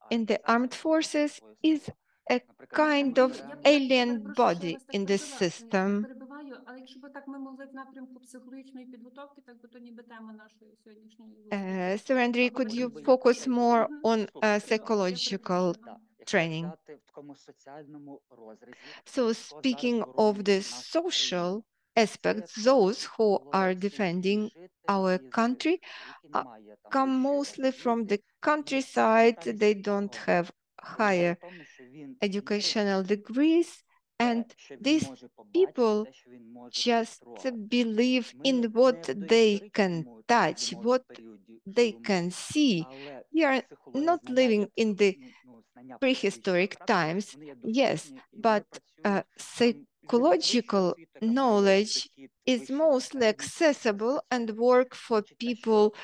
in the armed forces is a kind of alien body in the system. So, Andrei, could you focus more on psychological training? So, speaking of the social aspects, those who are defending our country come mostly from the countryside. They don't have higher educational degrees, and these people just believe in what they can touch, what they can see. We are not living in the prehistoric times, yes, but psychological knowledge is mostly accessible and work for people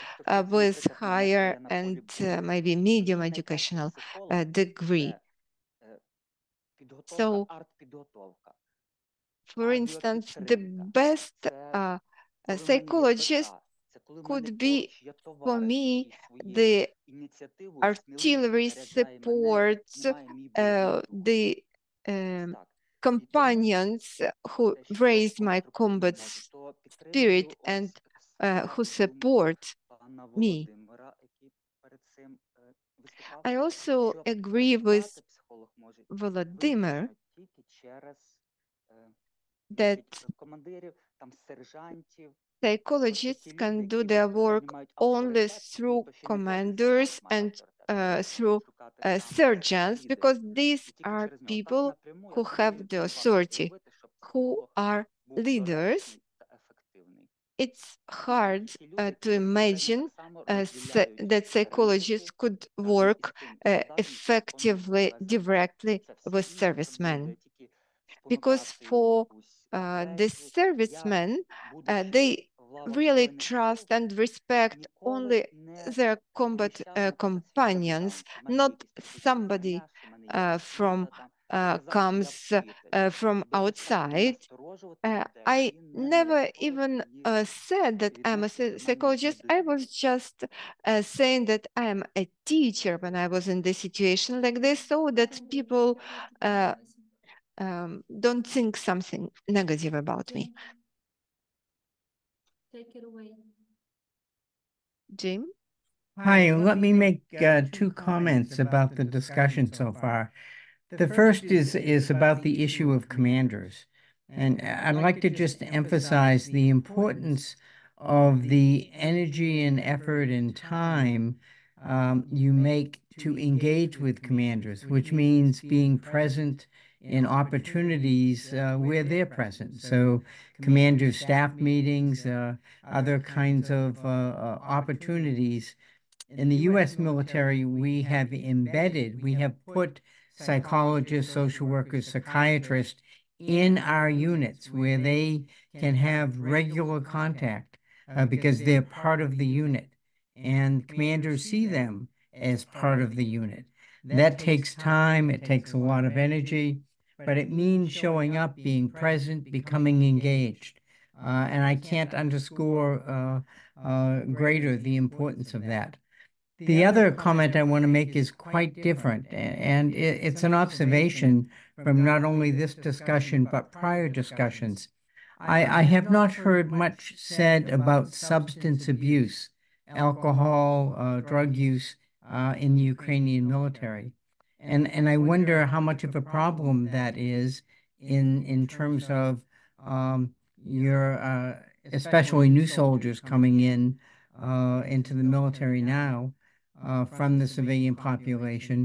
with higher and maybe medium educational degree. So, for instance, the best psychologist could be, for me, the artillery support, the companions who raise my combat spirit and who support me. I also agree with Volodymyr that psychologists can do their work only through commanders and through surgeons, because these are people who have the authority, who are leaders. It's hard to imagine that psychologists could work effectively, directly with servicemen. Because for the servicemen, they really trust and respect only their combat companions, not somebody from comes from outside. I never even said that I'm a psychologist. I was just saying that I am a teacher when I was in the situation like this, so that people don't think something negative about me. Take it away. Jim? Hi, let me make two comments about the discussion so far. The first is about the issue of commanders. And I'd like to just emphasize the importance of the energy and effort and time you make to engage with commanders, which means being present in opportunities where they're present. So commander staff meetings, other kinds of opportunities. In the U.S. military, we have put psychologists, social workers, psychiatrists in our units where they can have regular contact because they're part of the unit, and commanders see them as part of the unit. That takes time, it takes a lot of energy, but it means showing up, being present, becoming engaged. And I can't underscore greater the importance of that. The other comment I want to make is quite different, and it's an observation from not only this discussion, but prior discussions. I have not heard much said about substance abuse, alcohol, drug use in the Ukrainian military. And I wonder how much of a problem that is in terms of your especially new soldiers coming in into the military now from the civilian population,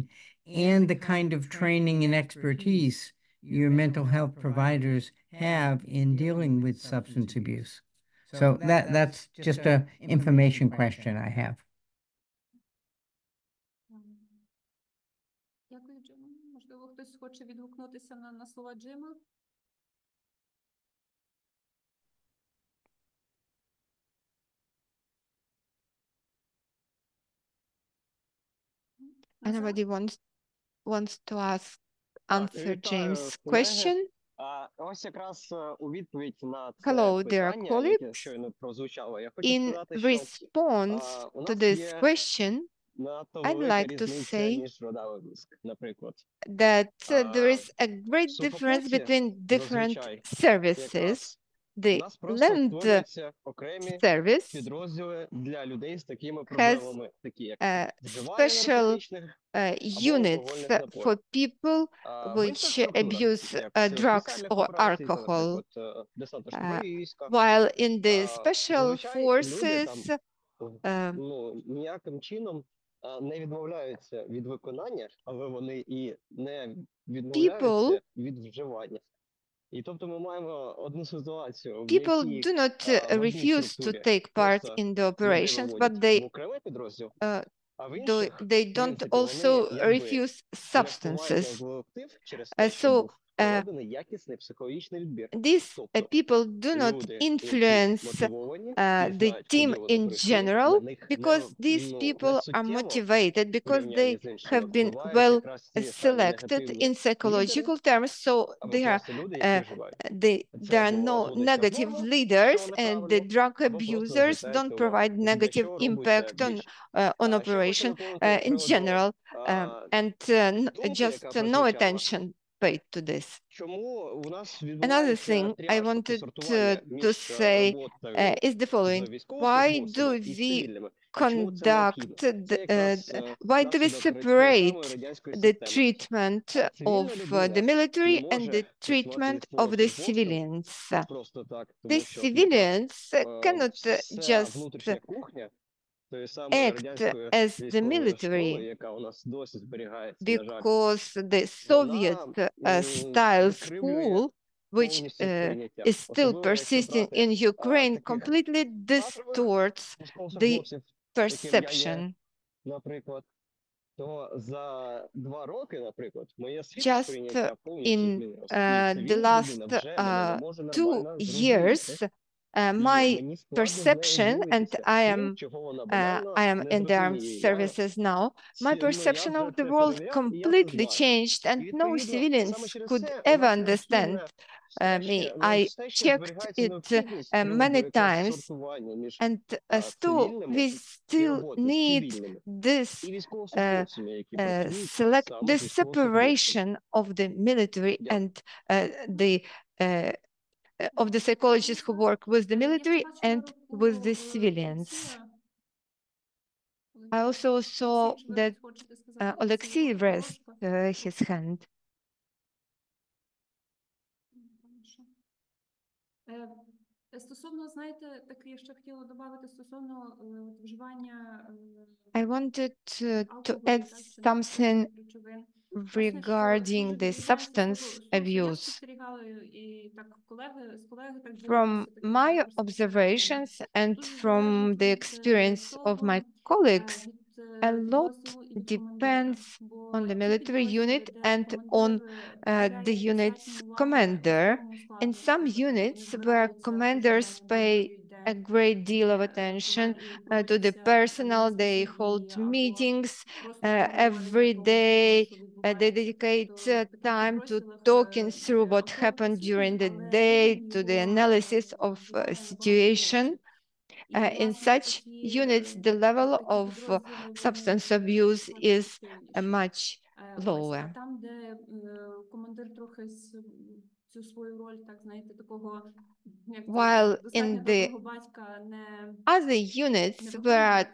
and the kind of training and expertise your mental health providers have in dealing with substance abuse. So that's just an information question I have. Дякую, Джима. Можливо, хтось хоче відгукнутися на слова Джима? Anybody wants to answer James' question? Ось якраз у відповідь на це Hello, dear питання, яке colleagues. щойно прозвучало, я хочу In сказати, що response у to нас this є question, надто I'd велика like to різниця, say ніж родавий віск, наприклад. that there is a В great difference сухопутці between different зазвичай services. якраз у The нас просто land створюються окремі service підрозділи для людей з такими has проблемами, такі як вживання special наркотичних або units алкогольних for напоїв. people В which інших структурах, abuse як drugs спеціальних or операцій, там, alcohol, наприклад, десантно-штурмові війська, while in the special зазвичай люди там forces, ніяким чином не відмовляються від виконання, але вони і не відмовляються від вживання. І тобто ми маємо одну ситуацію, в people якій do not в одній refuse to структурі take part просто in the людей operations, but виводять в окремий підрозділ, а в інших, they в don't принципі, вони also якби refuse не вступають в substances. колектив через те, що So був проведений якісний психологічний відбір. these Тобто people do not люди, які influence мотивовані і the знають, team куди вони in прийшли, general, на них because these не people are суттєво motivated, в because they порівнянні з іншими have been впливають well якраз ті самі selected негативні in лідери psychological terms, so або просто люди, які вживають. there Це are або no зводиться в negative норму, leaders, що and the неправильно, drug або просто abusers звертається don't увага. provide Для negative чого робиться impact більше? on Ще хочу operation наполнити з in приводу general, and думки, just яка no прозвучала. attention paid to this. Чому у нас Another відбувається thing I тріаж, тобто wanted сортування to між say роботою is the following: з why військовослужбовцями do і we цивільними? І чому це необхідно? conduct, Це якраз why do we наслідок тої separate самої радянської the системи. treatment Цивільна of людина the не military and може the працювати treatment of the військовослужбовцем civilians? просто так, тому These що якраз civilians cannot вся just внутрішня кухня тої самої act радянської as the військової школи, military яка у нас досі зберігається, на жаль, because the Soviet вона style викривлює school, which повністю сприйняття. is still Особливо, якщо persisting брати in Ukraine, таких completely кадрових distorts the військовослужбовців, яким я є, perception. наприклад, то за 2 роки, наприклад, моє Just світосприйняття повністю in змінилось. І the цивільна last людина вже мене не може 2 нормально years, зрозуміти. І my мені складно з нею perception, and ділитися тим, чого вона банально I am не in the armed зрозуміє. services now. My Я perception вже of the це world перевіряв, і я це completely знаю. changed, and І no відповідно, civilians саме через could це у ever нас understand me. I все ще checked зберігається it необхідність з приводу many якраз times, сортування між and still цивільними we і still роботи з need цивільними, this і військовослужбовцями, які працюють select саме this з військовослужбовцями. separation of the military Дякую. and the of the psychologists who work with the military and with the civilians. I also saw that Alexei raised his hand. Стосовно, знаєте, таке я ще хотіла додати стосовно вживання I wanted to алкоголю, add так, something речовин. regarding the substance Я abuse. спостерігала і так колеги так From ділилися такими my перспективами. observations and Дуже from залежить the від experience of того, my colleagues, від a lot підрозділу і від командира. depends Бо on the ті military підрозділи, unit де and on командир the приділяє unit's достатньо уваги commander. особовому складу, In some тобто вони units where збираються commanders щоденно, pay обговорюють a great deal of attention to the personal. They hold meetings every day. They dedicate time to talking through what happened during the day, to the analysis of situation. In such units, the level of substance abuse is much lower. Там, де командир трохи цю свою роль, так знаєте, такого, як While достатньо in the доброго батька не other units where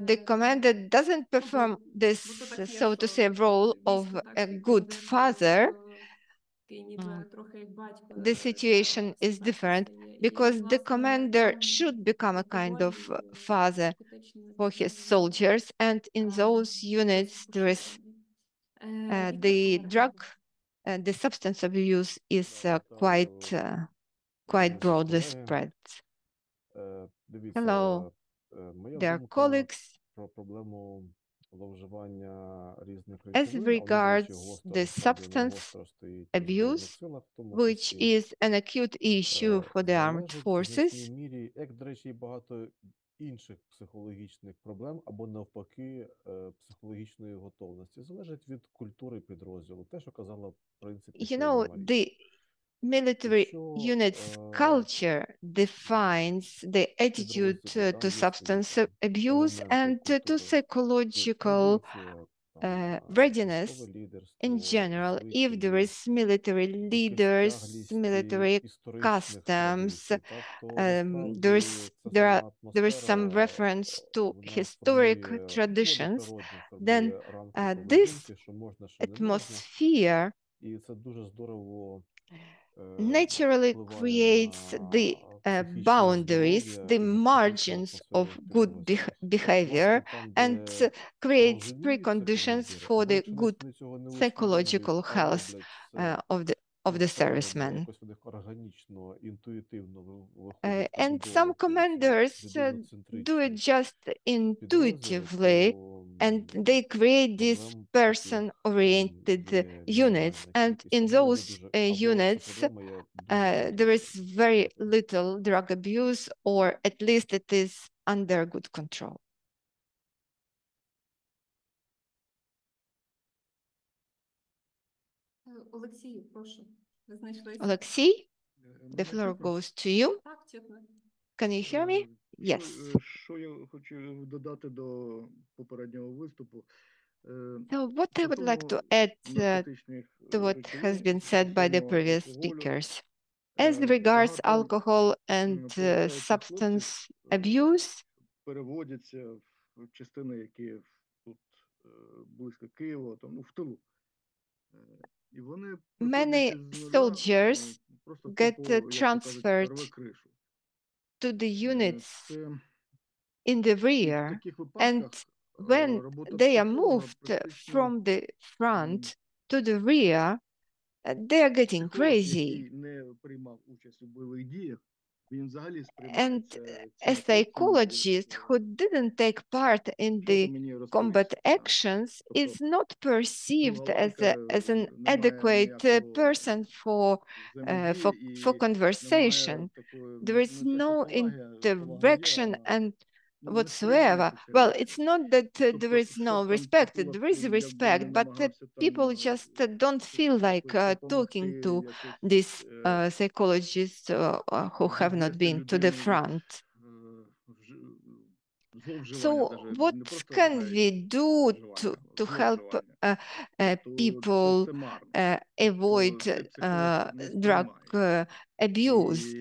the commander doesn't perform this, so to say, role of a good father, the situation is different because the commander should become a kind of father for his soldiers, and in those units there is the substance abuse is quite broadly spread. Hello, dear colleagues. As regards the substance abuse, which is an acute issue for the armed forces, інших психологічних проблем або навпаки психологічної готовності. Залежить від культури підрозділу. Те, що казала, в принципі, you know, the military unit's culture defines the attitude to substance abuse and to psychological readiness in general. If there is military leaders, military customs, there is some reference to historic traditions, then this atmosphere naturally creates the boundaries, the margins of good behavior, and creates preconditions for the good psychological health of the servicemen. And some commanders do it just intuitively, and they create these person-oriented units. And in those units, there is very little drug abuse, or at least it is under good control. Олексій, прошу. Ви знайшлися? Alexei, the floor goes to you. Так, чутно. Can you hear me? Yes. Що я хочу додати до попереднього виступу? So what I would like to add to what has been said by the previous speakers. As regards alcohol and substance abuse, переводяться в частини, які тут близько Києва, там, в тилу. І вони many soldiers get transferred to the units in the rear, and when they are moved from the front to the rear, they are getting crazy. And a psychologist who didn't take part in the combat actions is not perceived as an adequate person for conversation. There is no interaction and whatsoever. Well, it's not that there is no respect, there is respect, but people just don't feel like talking to these psychologists who have not been to the front. So what can we do to help people avoid drug abuse?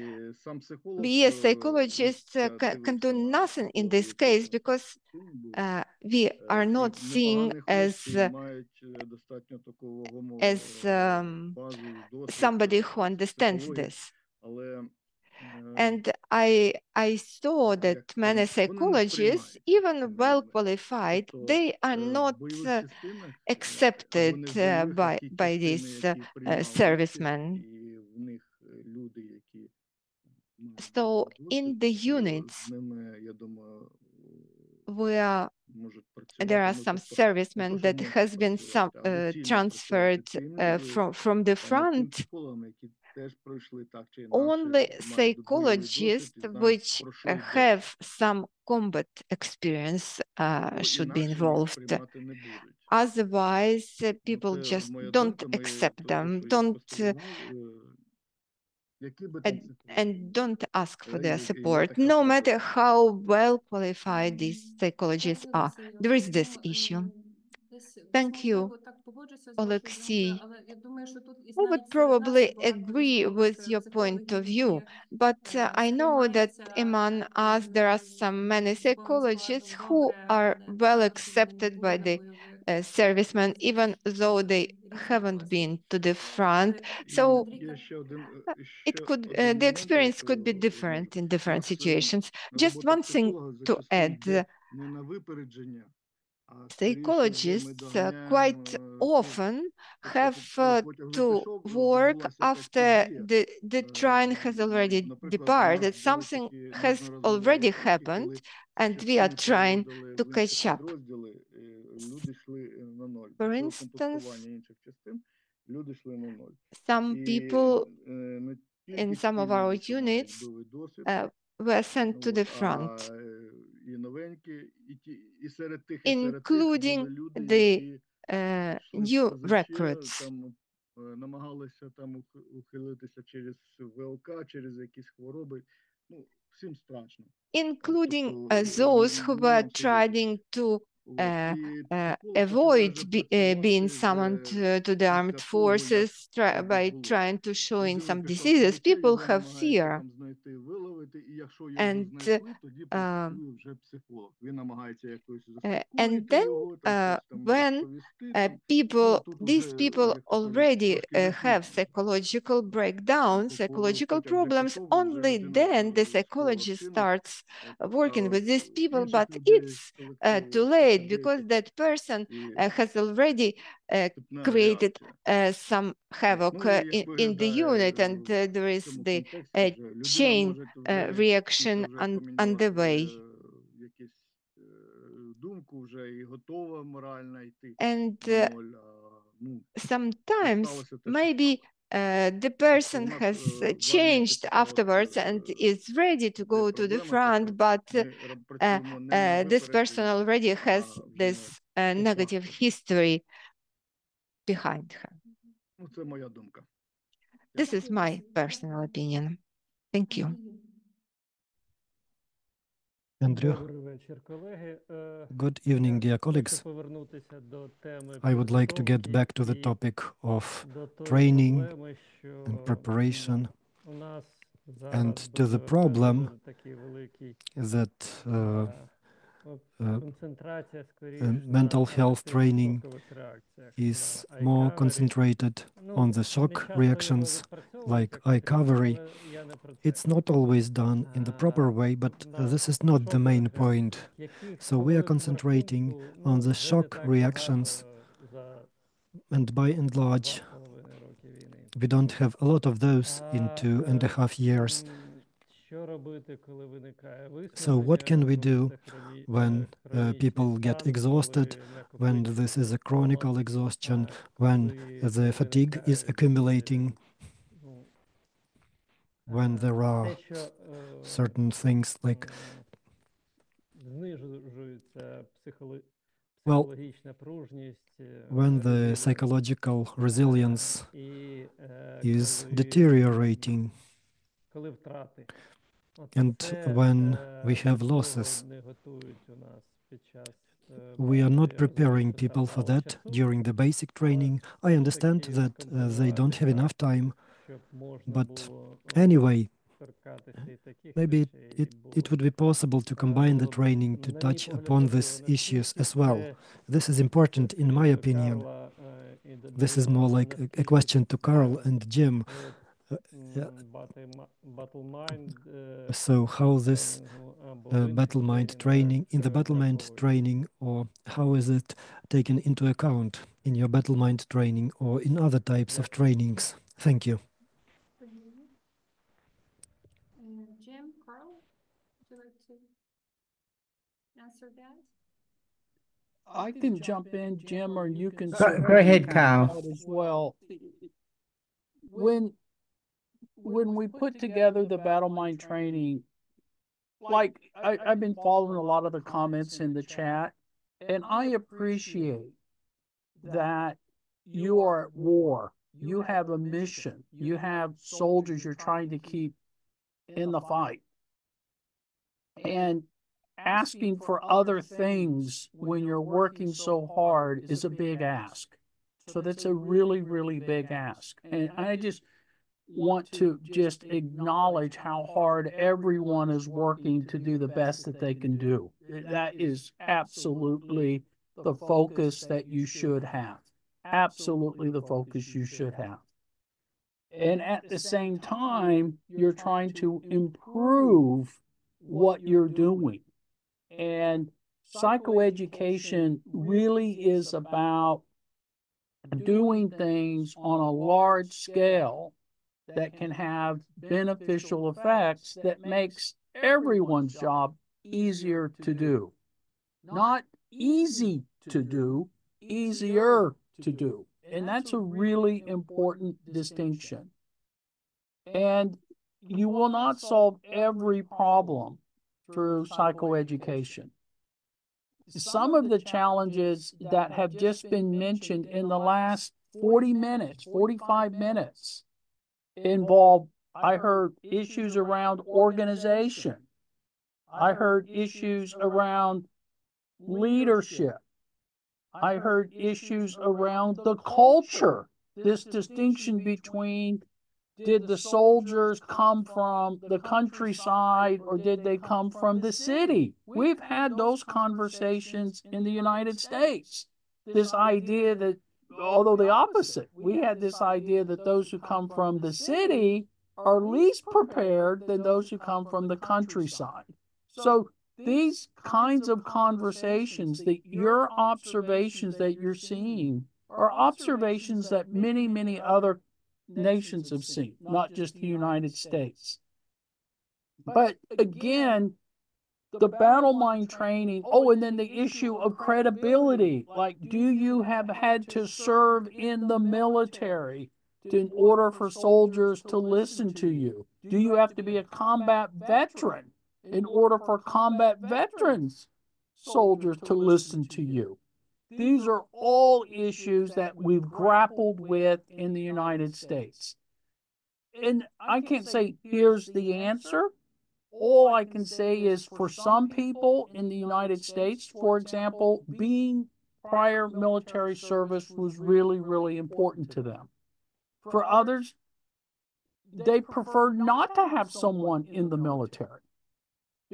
We as psychologists can do nothing in this case because we are not seeing as somebody who understands this. And I saw that many psychologists, even well qualified, they are not accepted by these servicemen. So in the units where there are some servicemen that has been transferred from the front, only psychologists which have some combat experience should be involved. Otherwise, people just don't accept them, and don't ask for their support, no matter how well qualified these psychologists are. There is this issue. Thank you, Alexei. I would probably agree with your point of view, but I know that among us there are many psychologists who are well accepted by the servicemen, even though they haven't been to the front. So the experience could be different in different situations. Just one thing to add. Psychologists quite often have to work after the train has already departed. Something has already happened, and we are trying to catch up. For instance, some people in some of our units were sent to the front, including the new recruits. Намагалися там ухилитися через ВЛК, через якісь хвороби. Ну, всім страшно. Including those who were trying to avoid being summoned to the armed forces by trying to show in some diseases. People have fear. And then when these people already have psychological breakdowns, psychological problems, only then the psychologist starts working with these people, but it's too late because that person has already created some havoc in the unit, and there is the chain reaction on the way. And sometimes maybe the person has changed afterwards and is ready to go to the front, but this person already has this negative history behind her. This is my personal opinion. Thank you. Andrew. Good evening, dear colleagues. I would like to get back to the topic of training and preparation and to the problem that mental health training is more concentrated on the shock reactions like recovery. It's not always done in the proper way, but this is not the main point. So we are concentrating on the shock reactions, and by and large, we don't have a lot of those in 2.5 years. So what can we do when people get exhausted, when this is a chronic exhaustion, when the fatigue is accumulating, when there are certain things like, well, when the psychological resilience is deteriorating, and when we have losses. We are not preparing people for that during the basic training. I understand that they don't have enough time, but anyway, maybe it would be possible to combine the training to touch upon these issues as well. This is important, in my opinion. This is more like a question to Carl and Jim. So how this battle mind training, in the battle mind training, or how is it taken into account in your battle mind training or in other types of trainings? Thank you. Jim, Carl, would you like to answer that? I can jump in, Jim, or you can go ahead, Carl. as well. When when we put together the battle mind training, like I've been following a lot of the comments in the chat, and I appreciate that you are at war. You have a mission. You have soldiers you're trying to keep in the fight. And asking for other things when you're working so hard is a big ask. So that's a really, really big ask. And I just want to just acknowledge how hard everyone is working to do the best that they can do. That is absolutely the focus that you should have. Absolutely the focus you should have. And at the same time, you're trying to improve what you're doing. And psychoeducation really is about doing things on a large scale that can have beneficial effects that makes everyone's job easier to do. Not easy to do, easier to do. And that's a really important distinction. And you will not solve every problem through psychoeducation. Some of the challenges that have just been mentioned in the last 40 minutes, 45 minutes, involve, I heard issues around organization. I heard issues around leadership. I heard issues around the culture, this distinction between did the soldiers come from the countryside or did they come from the city? We've had those conversations in the United States. This idea that, although the opposite, we had this idea that those who come from the city are least prepared than those who come from the countryside. So these kinds of conversations, your observations that you're seeing are observations that many, many other nations have seen, not just the United States. But again, the battle mind training, and then the issue of credibility. Like, do you have had to serve in the military in order for soldiers to listen to you? Do you have to be a combat veteran in order for combat veterans soldiers to listen to you? These are all issues that we've grappled with in the United States. And I can't say, here's the answer. All I can say is for some people in the United States, for example, being prior military service was really, really important to them. For others, they prefer not to have someone in the military.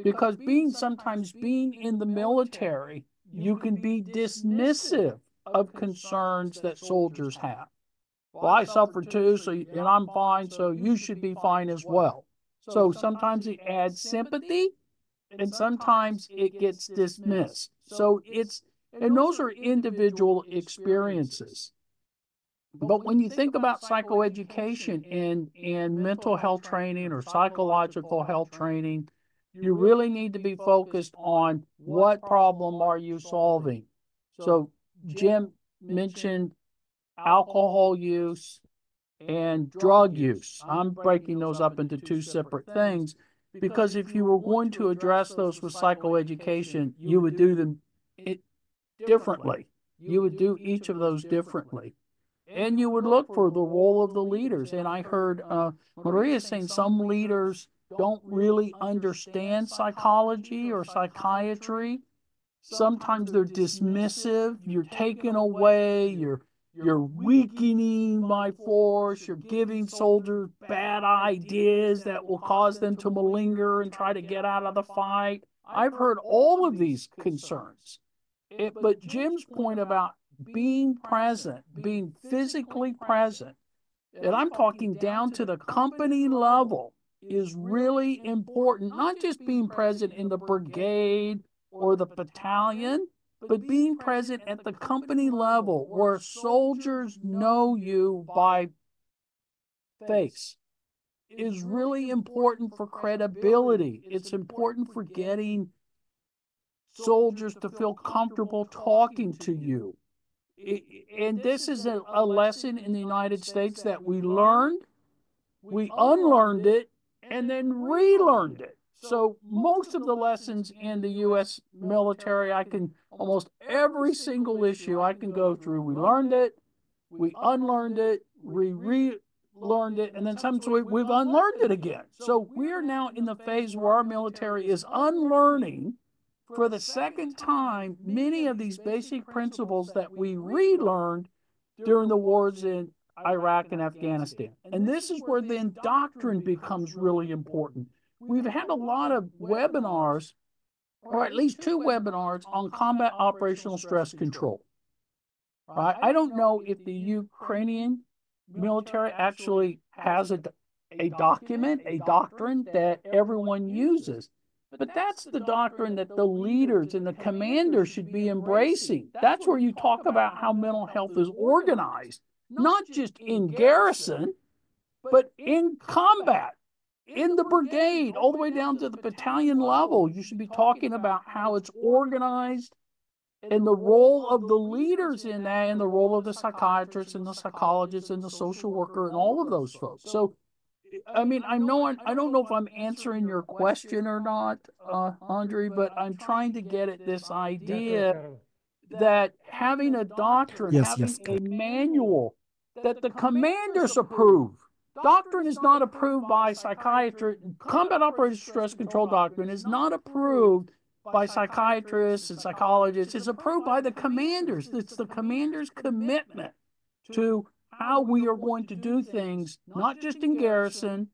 Because sometimes being in the military, you can be dismissive of concerns that soldiers have. Well, I suffered too, and I'm fine, so you should be fine as well. So sometimes it adds sympathy, and sometimes it gets dismissed. And those are individual experiences. But when you think about psychoeducation and mental health training or psychological health training, you really need to be focused on what problem are you solving. So Jim mentioned alcohol use and drug use. I'm breaking those up into two separate things because if you were going to address those with psychoeducation, you would do them differently. You would do each of those differently. And you would look for the role of the leaders. And I heard Maria saying some leaders don't really understand psychology or psychiatry. Sometimes they're dismissive. You're taken away. You're weakening my force. You're giving soldiers bad ideas that will cause them to malinger and try to get out of the fight. I've heard all of these concerns. But Jim's point about being present, being physically present, and I'm talking down to the company level, is really important. Not just being present in the brigade or the battalion, but being present at the company level where soldiers know you by face is really important for credibility. It's important for getting soldiers to feel comfortable talking to you. And this is a lesson in the United States that we learned we unlearned it, and then relearned it. So most of the lessons in the U.S. military, almost every single issue I can go through, we learned it, we unlearned it, we relearned it, and then sometimes we've unlearned it again. So we are now in the phase where our military is unlearning for the second time many of these basic principles that we relearned during the wars in Iraq and Afghanistan. And this is where then doctrine becomes really important. We've had a lot of webinars, or at least 2 webinars, on combat operational stress control. Right? I don't know if the Ukrainian military actually has a document, a doctrine that everyone uses. But that's the doctrine that the leaders and the commanders should be embracing. That's where you talk about how mental health is organized, not just in garrison, but in combat, in the brigade, all the way down to the battalion level. You should be talking about how it's organized and the role of the leaders in that, and the role of the psychiatrist and the psychologist and the social worker and all of those folks. So, I mean, I don't know if I'm answering your question or not, Andre, but I'm trying to get at this idea that having a doctrine, having a manual that the commanders approve. Doctrine is not approved by psychiatrists. Combat operational stress control doctrine is not approved by psychiatrists and psychologists. It's approved by the commanders. It's the commander's commitment to how we are going to do things, not just in garrison,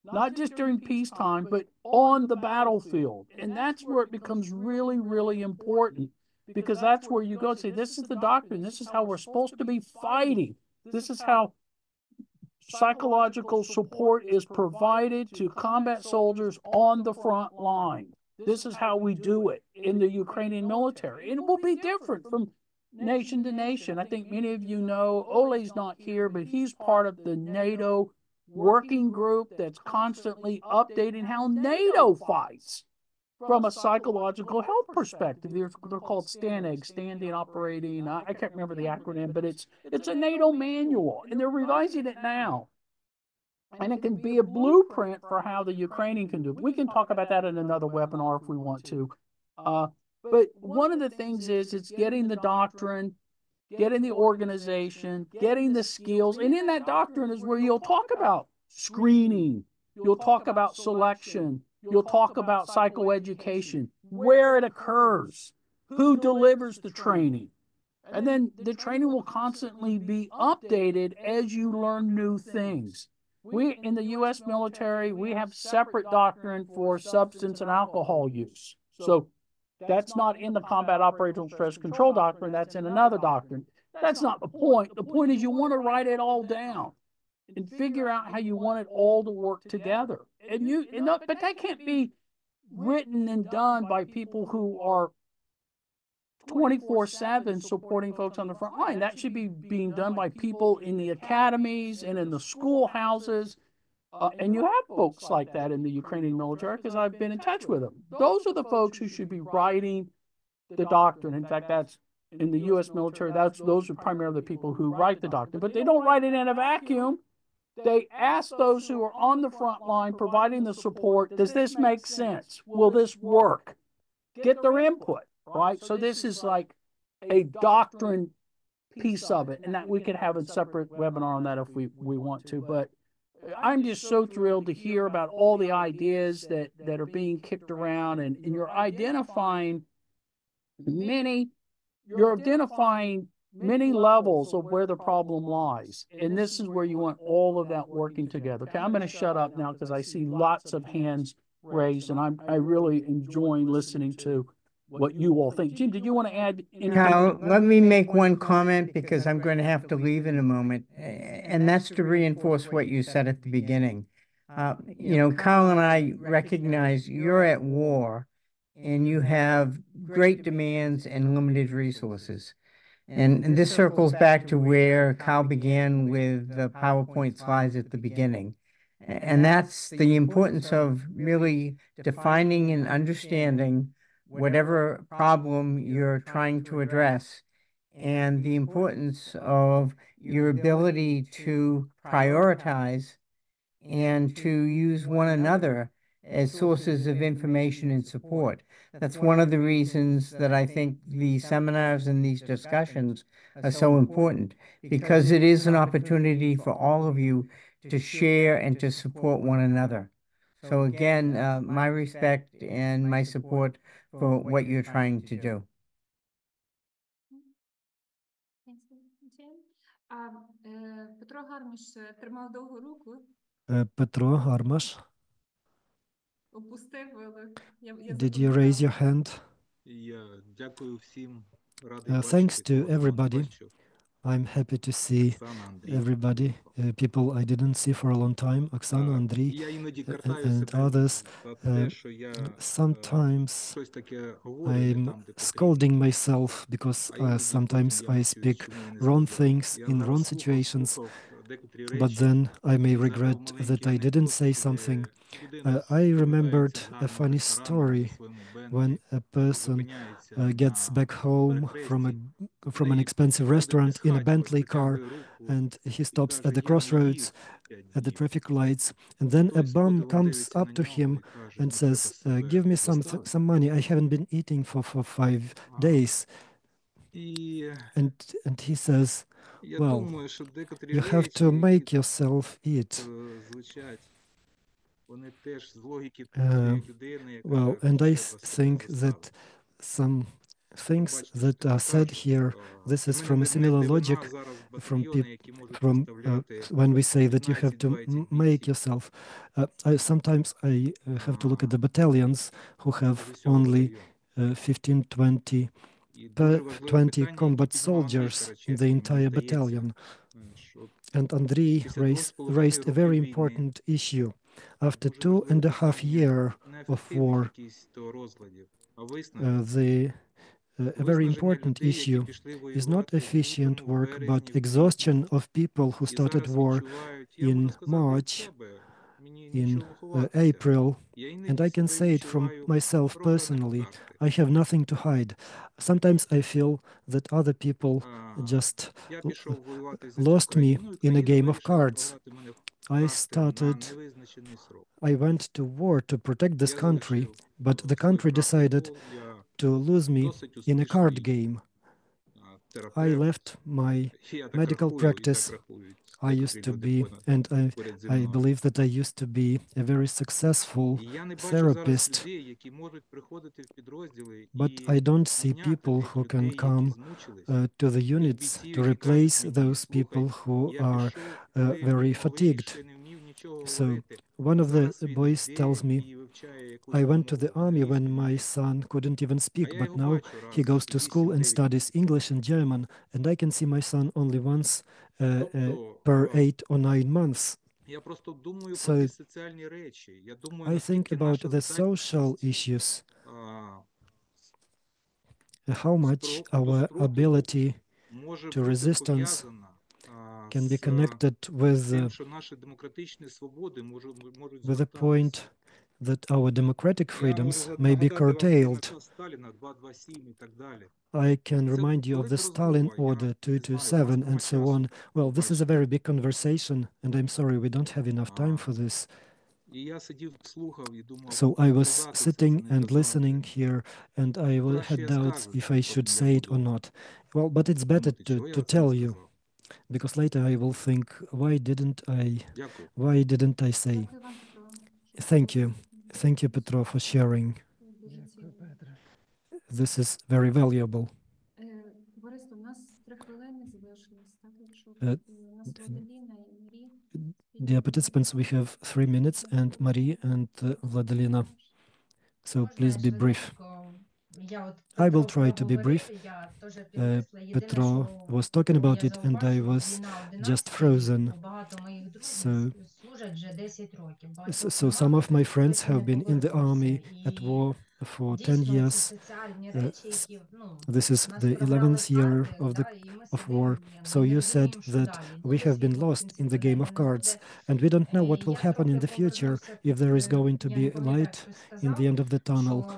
not just during peacetime, but on the battlefield. And that's where it becomes really, really important, because that's where you go and say, this is the doctrine. This is how we're supposed to be fighting. This is how psychological support is provided to combat soldiers on the front line. This is how we do it in the Ukrainian military. And it will be different from nation to nation. I think many of you know Oleh's not here, but he's part of the NATO working group that's constantly updating how NATO fights from a psychological health perspective. They're called STANEG, Standing Operating. I can't remember the acronym, but it's a NATO manual, and they're revising it now. And it can be a blueprint for how the Ukrainian can do it. We can talk about that in another webinar if we want to. But one of the things is it's getting the doctrine, getting the organization, getting the skills. And in that doctrine is where you'll talk about screening, you'll talk about selection, you'll talk about psychoeducation, where it occurs, who delivers the training. And then the training will constantly be updated as you learn new things. We, in the U.S. military, we have separate doctrine for substance and alcohol use. So that's not in the combat operational stress control doctrine. That's in another doctrine. That's not the point. The point is you want to write it all down and figure out how you want it all to work together. But that can't be written and done by people who are 24/7 supporting folks on the front line. That should be being done by people in the academies and in the schoolhouses. And you have folks like that in the Ukrainian military, because I've been in touch with them. Those are the folks who should be writing the doctrine. In fact, that's in the U.S. military. Those are primarily the people who write the doctrine, but they don't write it in a vacuum. They ask those who are on the front line providing the support, does this make sense? Will this work? Get their input. Right? So this is like a doctrine piece of it, and that we could have a separate webinar on that if we want to. But I'm just so thrilled to hear about all the ideas that are being kicked around, and you're identifying many levels of where the problem lies. And this is where you want all of that working together. Okay, I'm going to shut up now because I see lots of hands raised, and I really enjoy listening to what you all think. Jim, did you want to add anything? Kyle, let me make one comment, because I'm going to have to leave in a moment, and that's to reinforce what you said at the beginning. Kyle and I recognize you're at war, and you have great demands and limited resources. And this circles back to where Kyle began with the PowerPoint slides at the beginning. And that's the importance of really defining and understanding whatever problem you're trying to address, and the importance of your ability to prioritize and to use one another as sources of information and support. That's one of the reasons that I think these seminars and these discussions are so important, because it is an opportunity for all of you to share and to support one another. So again, my respect and my support for what you're trying to do. Петро Гармаш тримав довгу руку, Petro Harmash, опустив, але did you raise your hand? Thanks to everybody. I'm happy to see everybody, people I didn't see for a long time, Oksana, Andriy, and others. Sometimes I'm scolding myself because sometimes I speak wrong things in wrong situations, but then I may regret that I didn't say something. I remembered a funny story when a person gets back home from an expensive restaurant in a Bentley car, and he stops at the crossroads at the traffic lights, and then a bum comes up to him and says, "Give me some money. I haven't been eating for 5 days." And he says, "Well, you have to make yourself eat." Well, and I think that some things that are said here, this is from a similar logic from when we say that you have to make yourself. Sometimes I have to look at the battalions who have only 15, 20 combat soldiers in the entire battalion. And Andriy raised a very important issue. After 2.5 years of war, a very important issue is not efficient work, but exhaustion of people who started war in March, in April. And I can say it from myself personally. I have nothing to hide. Sometimes I feel that other people just lost me in a game of cards. I went to war to protect this country, but the country decided to lose me in a card game. I left my medical practice. I used to be, and I believe that I used to be a very successful therapist, but I don't see people who can come to the units to replace those people who are very fatigued. So one of the boys tells me, "I went to the army when my son couldn't even speak, but now he goes to school and studies English and German, and I can see my son only once per 8 or 9 months." So I think about the social issues, how much our ability to resistance can be connected with the point that our democratic freedoms may be curtailed. I can remind you of the Stalin Order 227 and so on. Well, this is a very big conversation, and I'm sorry we don't have enough time for this. So I was sitting and listening here, and I had doubts if I should say it or not. Well, but it's better to tell you, because later I will think, why didn't I say? Thank you. Thank you, Petro, for sharing. This is very valuable. Dear participants, we have 3 minutes, and Marie and Vladilina. So please be brief. I will try to be brief. Petro was talking about it, and I was just frozen. So some of my friends have been in the army at war for 10 years. This is the 11th year of war. So you said that we have been lost in the game of cards, and we don't know what will happen in the future, if there is going to be light in the end of the tunnel,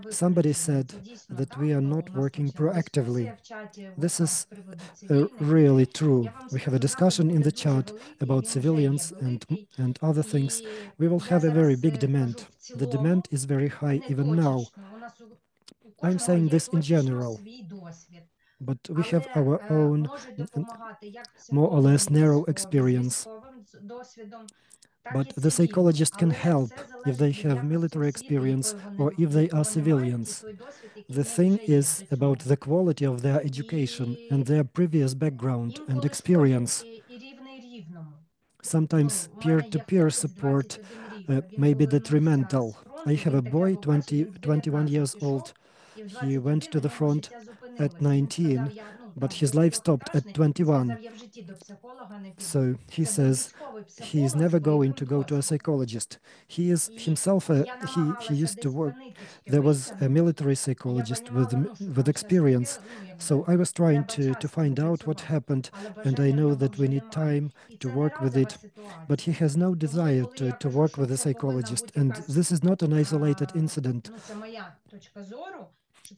somebody said that we are not working proactively. This is really true. We have a discussion in the chat about civilians and other things. We will have a very big demand. The demand is very high even now. I'm saying this in general, but we have our own more or less narrow experience. But the psychologist can help if they have military experience or if they are civilians. The thing is about the quality of their education and their previous background and experience. Sometimes peer-to-peer support may be detrimental. I have a boy, 21 years old. He went to the front at 19, but his life stopped at 21. So he says he is never going to go to a psychologist. He is himself, he used to work, there was a military psychologist with experience. So I was trying to find out what happened, and I know that we need time to work with it. But he has no desire to work with a psychologist, and this is not an isolated incident.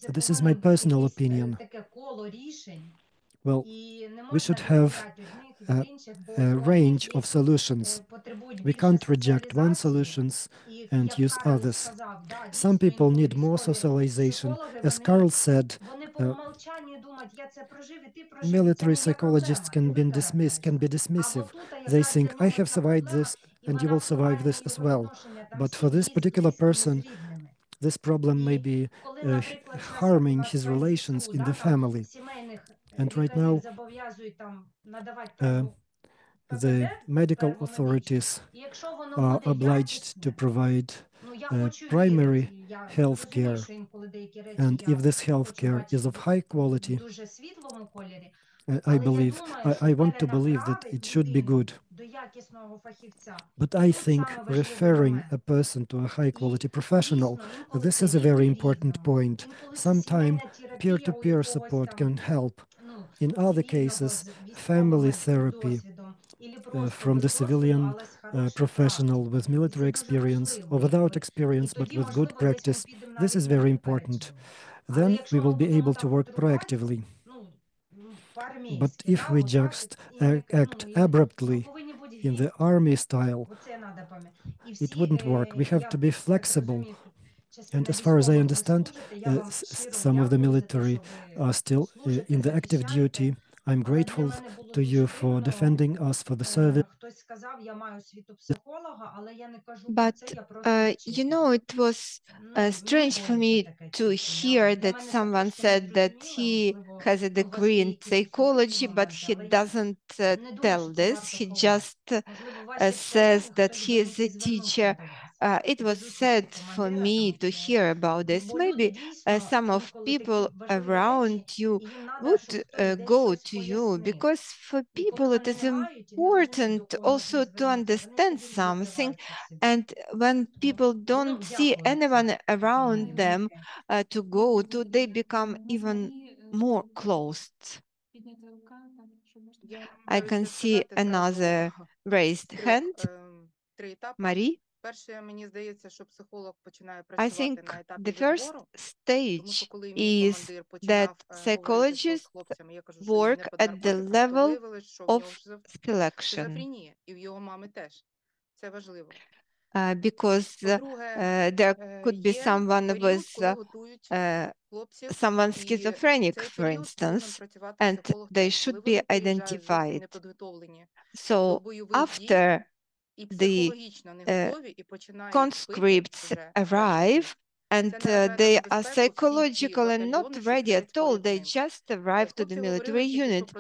This is my personal opinion. Well, we should have a range of solutions. We can't reject one solutions and use others. Some people need more socialization. As Carl said, military psychologists can be dismissive. They think, I have survived this and you will survive this as well. But for this particular person, this problem may be harming his relations in the family. And right now, the medical authorities are obliged to provide primary health care. And if this health care is of high quality, I want to believe that it should be good. But I think referring a person to a high-quality professional, this is a very important point. Sometimes peer-to-peer support can help. In other cases, family therapy from the civilian professional with military experience or without experience but with good practice, this is very important. Then we will be able to work proactively. But if we just act abruptly in the army style, it wouldn't work. We have to be flexible. And as far as I understand, some of the military are still in the active duty. I'm grateful to you for defending us for the service. But, it was strange for me to hear that someone said that he has a degree in psychology, but he doesn't tell this. He just says that he is a teacher. It was sad for me to hear about this. Maybe some of people around you would go to you, because for people it is important also to understand something. And when people don't see anyone around them to go to, they become even more closed. I can see another raised hand. Marie? I think the first stage is that psychologists work at the level of selection. Because there could be someone with someone schizophrenic, for instance, and they should be identified. So after the conscripts arrive and they are psychological and not ready at all, they just arrive to the military unit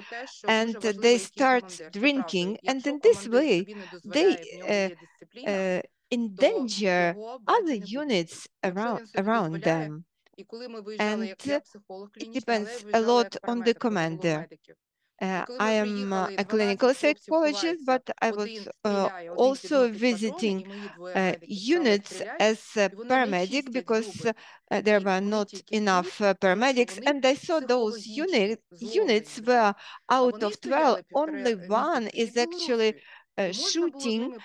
and they start drinking, and in this way they endanger other units around them. And it depends a lot on the commander. I am a clinical psychologist, but I was also visiting units as a paramedic because there were not enough paramedics, and I saw those units where out of 12, only one is actually shooting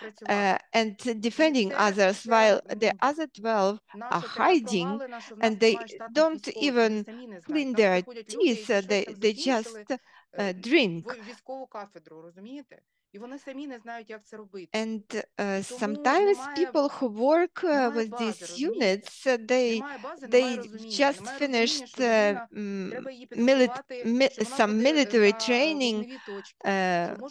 and defending others, while the other 12 are hiding and they don't even clean their teeth, they just drink. And sometimes people who work with these units, they just finished some military training,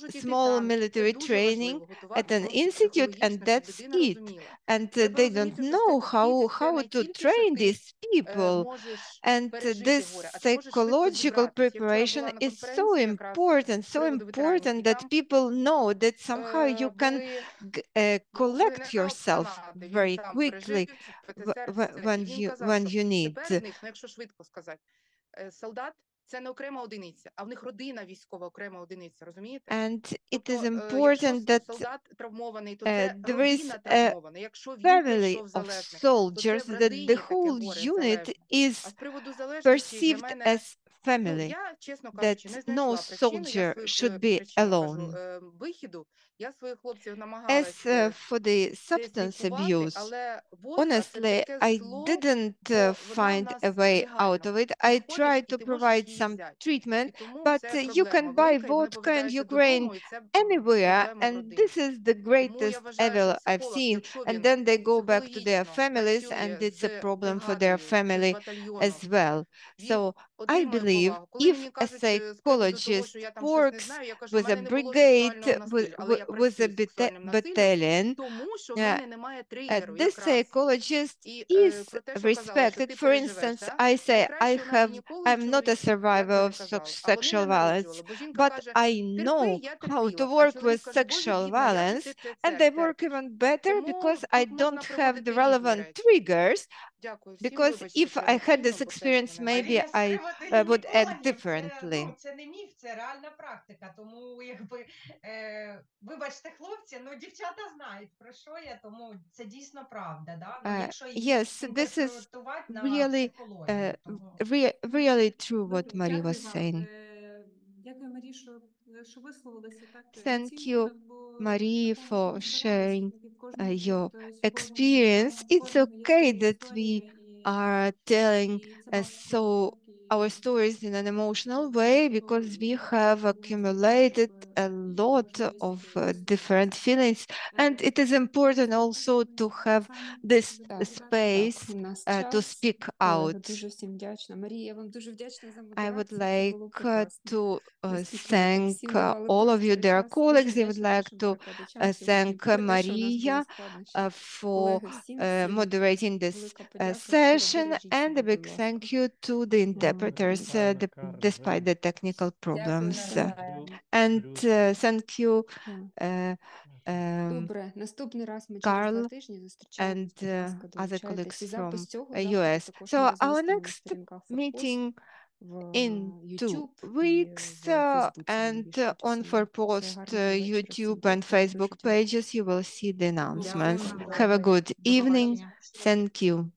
small military training at an institute, and that's it. And they don't know how to train these people. And this psychological preparation is so important that people know that somehow you can collect yourself very quickly when you need. And it is important that there is a family of soldiers, that the whole unit is perceived as family, that no soldier should be alone. As for the substance abuse, honestly, I didn't find a way out of it. I tried to provide some treatment, but you can buy vodka in Ukraine anywhere, and this is the greatest evil I've seen. And then they go back to their families, and it's a problem for their family as well. So I believe if a psychologist works with a brigade, with a battalion, this psychologist is respected. For instance, I say I'm not a survivor of sexual violence, but I know how to work with sexual violence, and I work even better because I don't have the relevant triggers. Because if I had this experience, maybe I would act differently. Ну, це не міф, це реальна практика. Тому, якби, вибачте, хлопці, ну, дівчата знають, про що я, тому це дійсно правда, да? Ну, якщо Yes, this is really, really true what Marie was saying. Дякую, Марі, що висловилися так Thank емоційно, you, так, бо Marie, напевно, for ми sharing стараємося, так, і в кожного your тут сьогодні experience. It's кожного є okay свої that we історії, are telling і це мало so our stories in an emotional way because we have accumulated a lot of different feelings, and it is important also to have this space to speak out. Дуже всім вдячна. Марія, я вам дуже вдячна за I would модерацію. Це було like прекрасно. to Наскільки thank всім давали all of you, простір і dear час. colleagues. Дуже I would вдячна like нашим to перекладачам сьогодні. thank Попри те, що у нас були Maria складнощі. for Колеги, всім moderating this велика подяка. Щиро session, бережіть and a себе, big будь ласка. thank you to the interpreters despite the technical problems. And thank you, Добре, наступний раз ми через 2 Carl тижні зустрічаємось, and будь ласка, other долучайтесь. colleagues І запис from цього заходу US. також So ми our розмістимо на next сторінках meeting в in 2 YouTube і weeks, в Фейсбуці and найближчим on часом. Forpost Все, гарного вечора YouTube всім. and Дякую, Facebook дуже дякую. pages, you will see the announcements. Дякуємо. Have a good До evening. побачення. Thank you.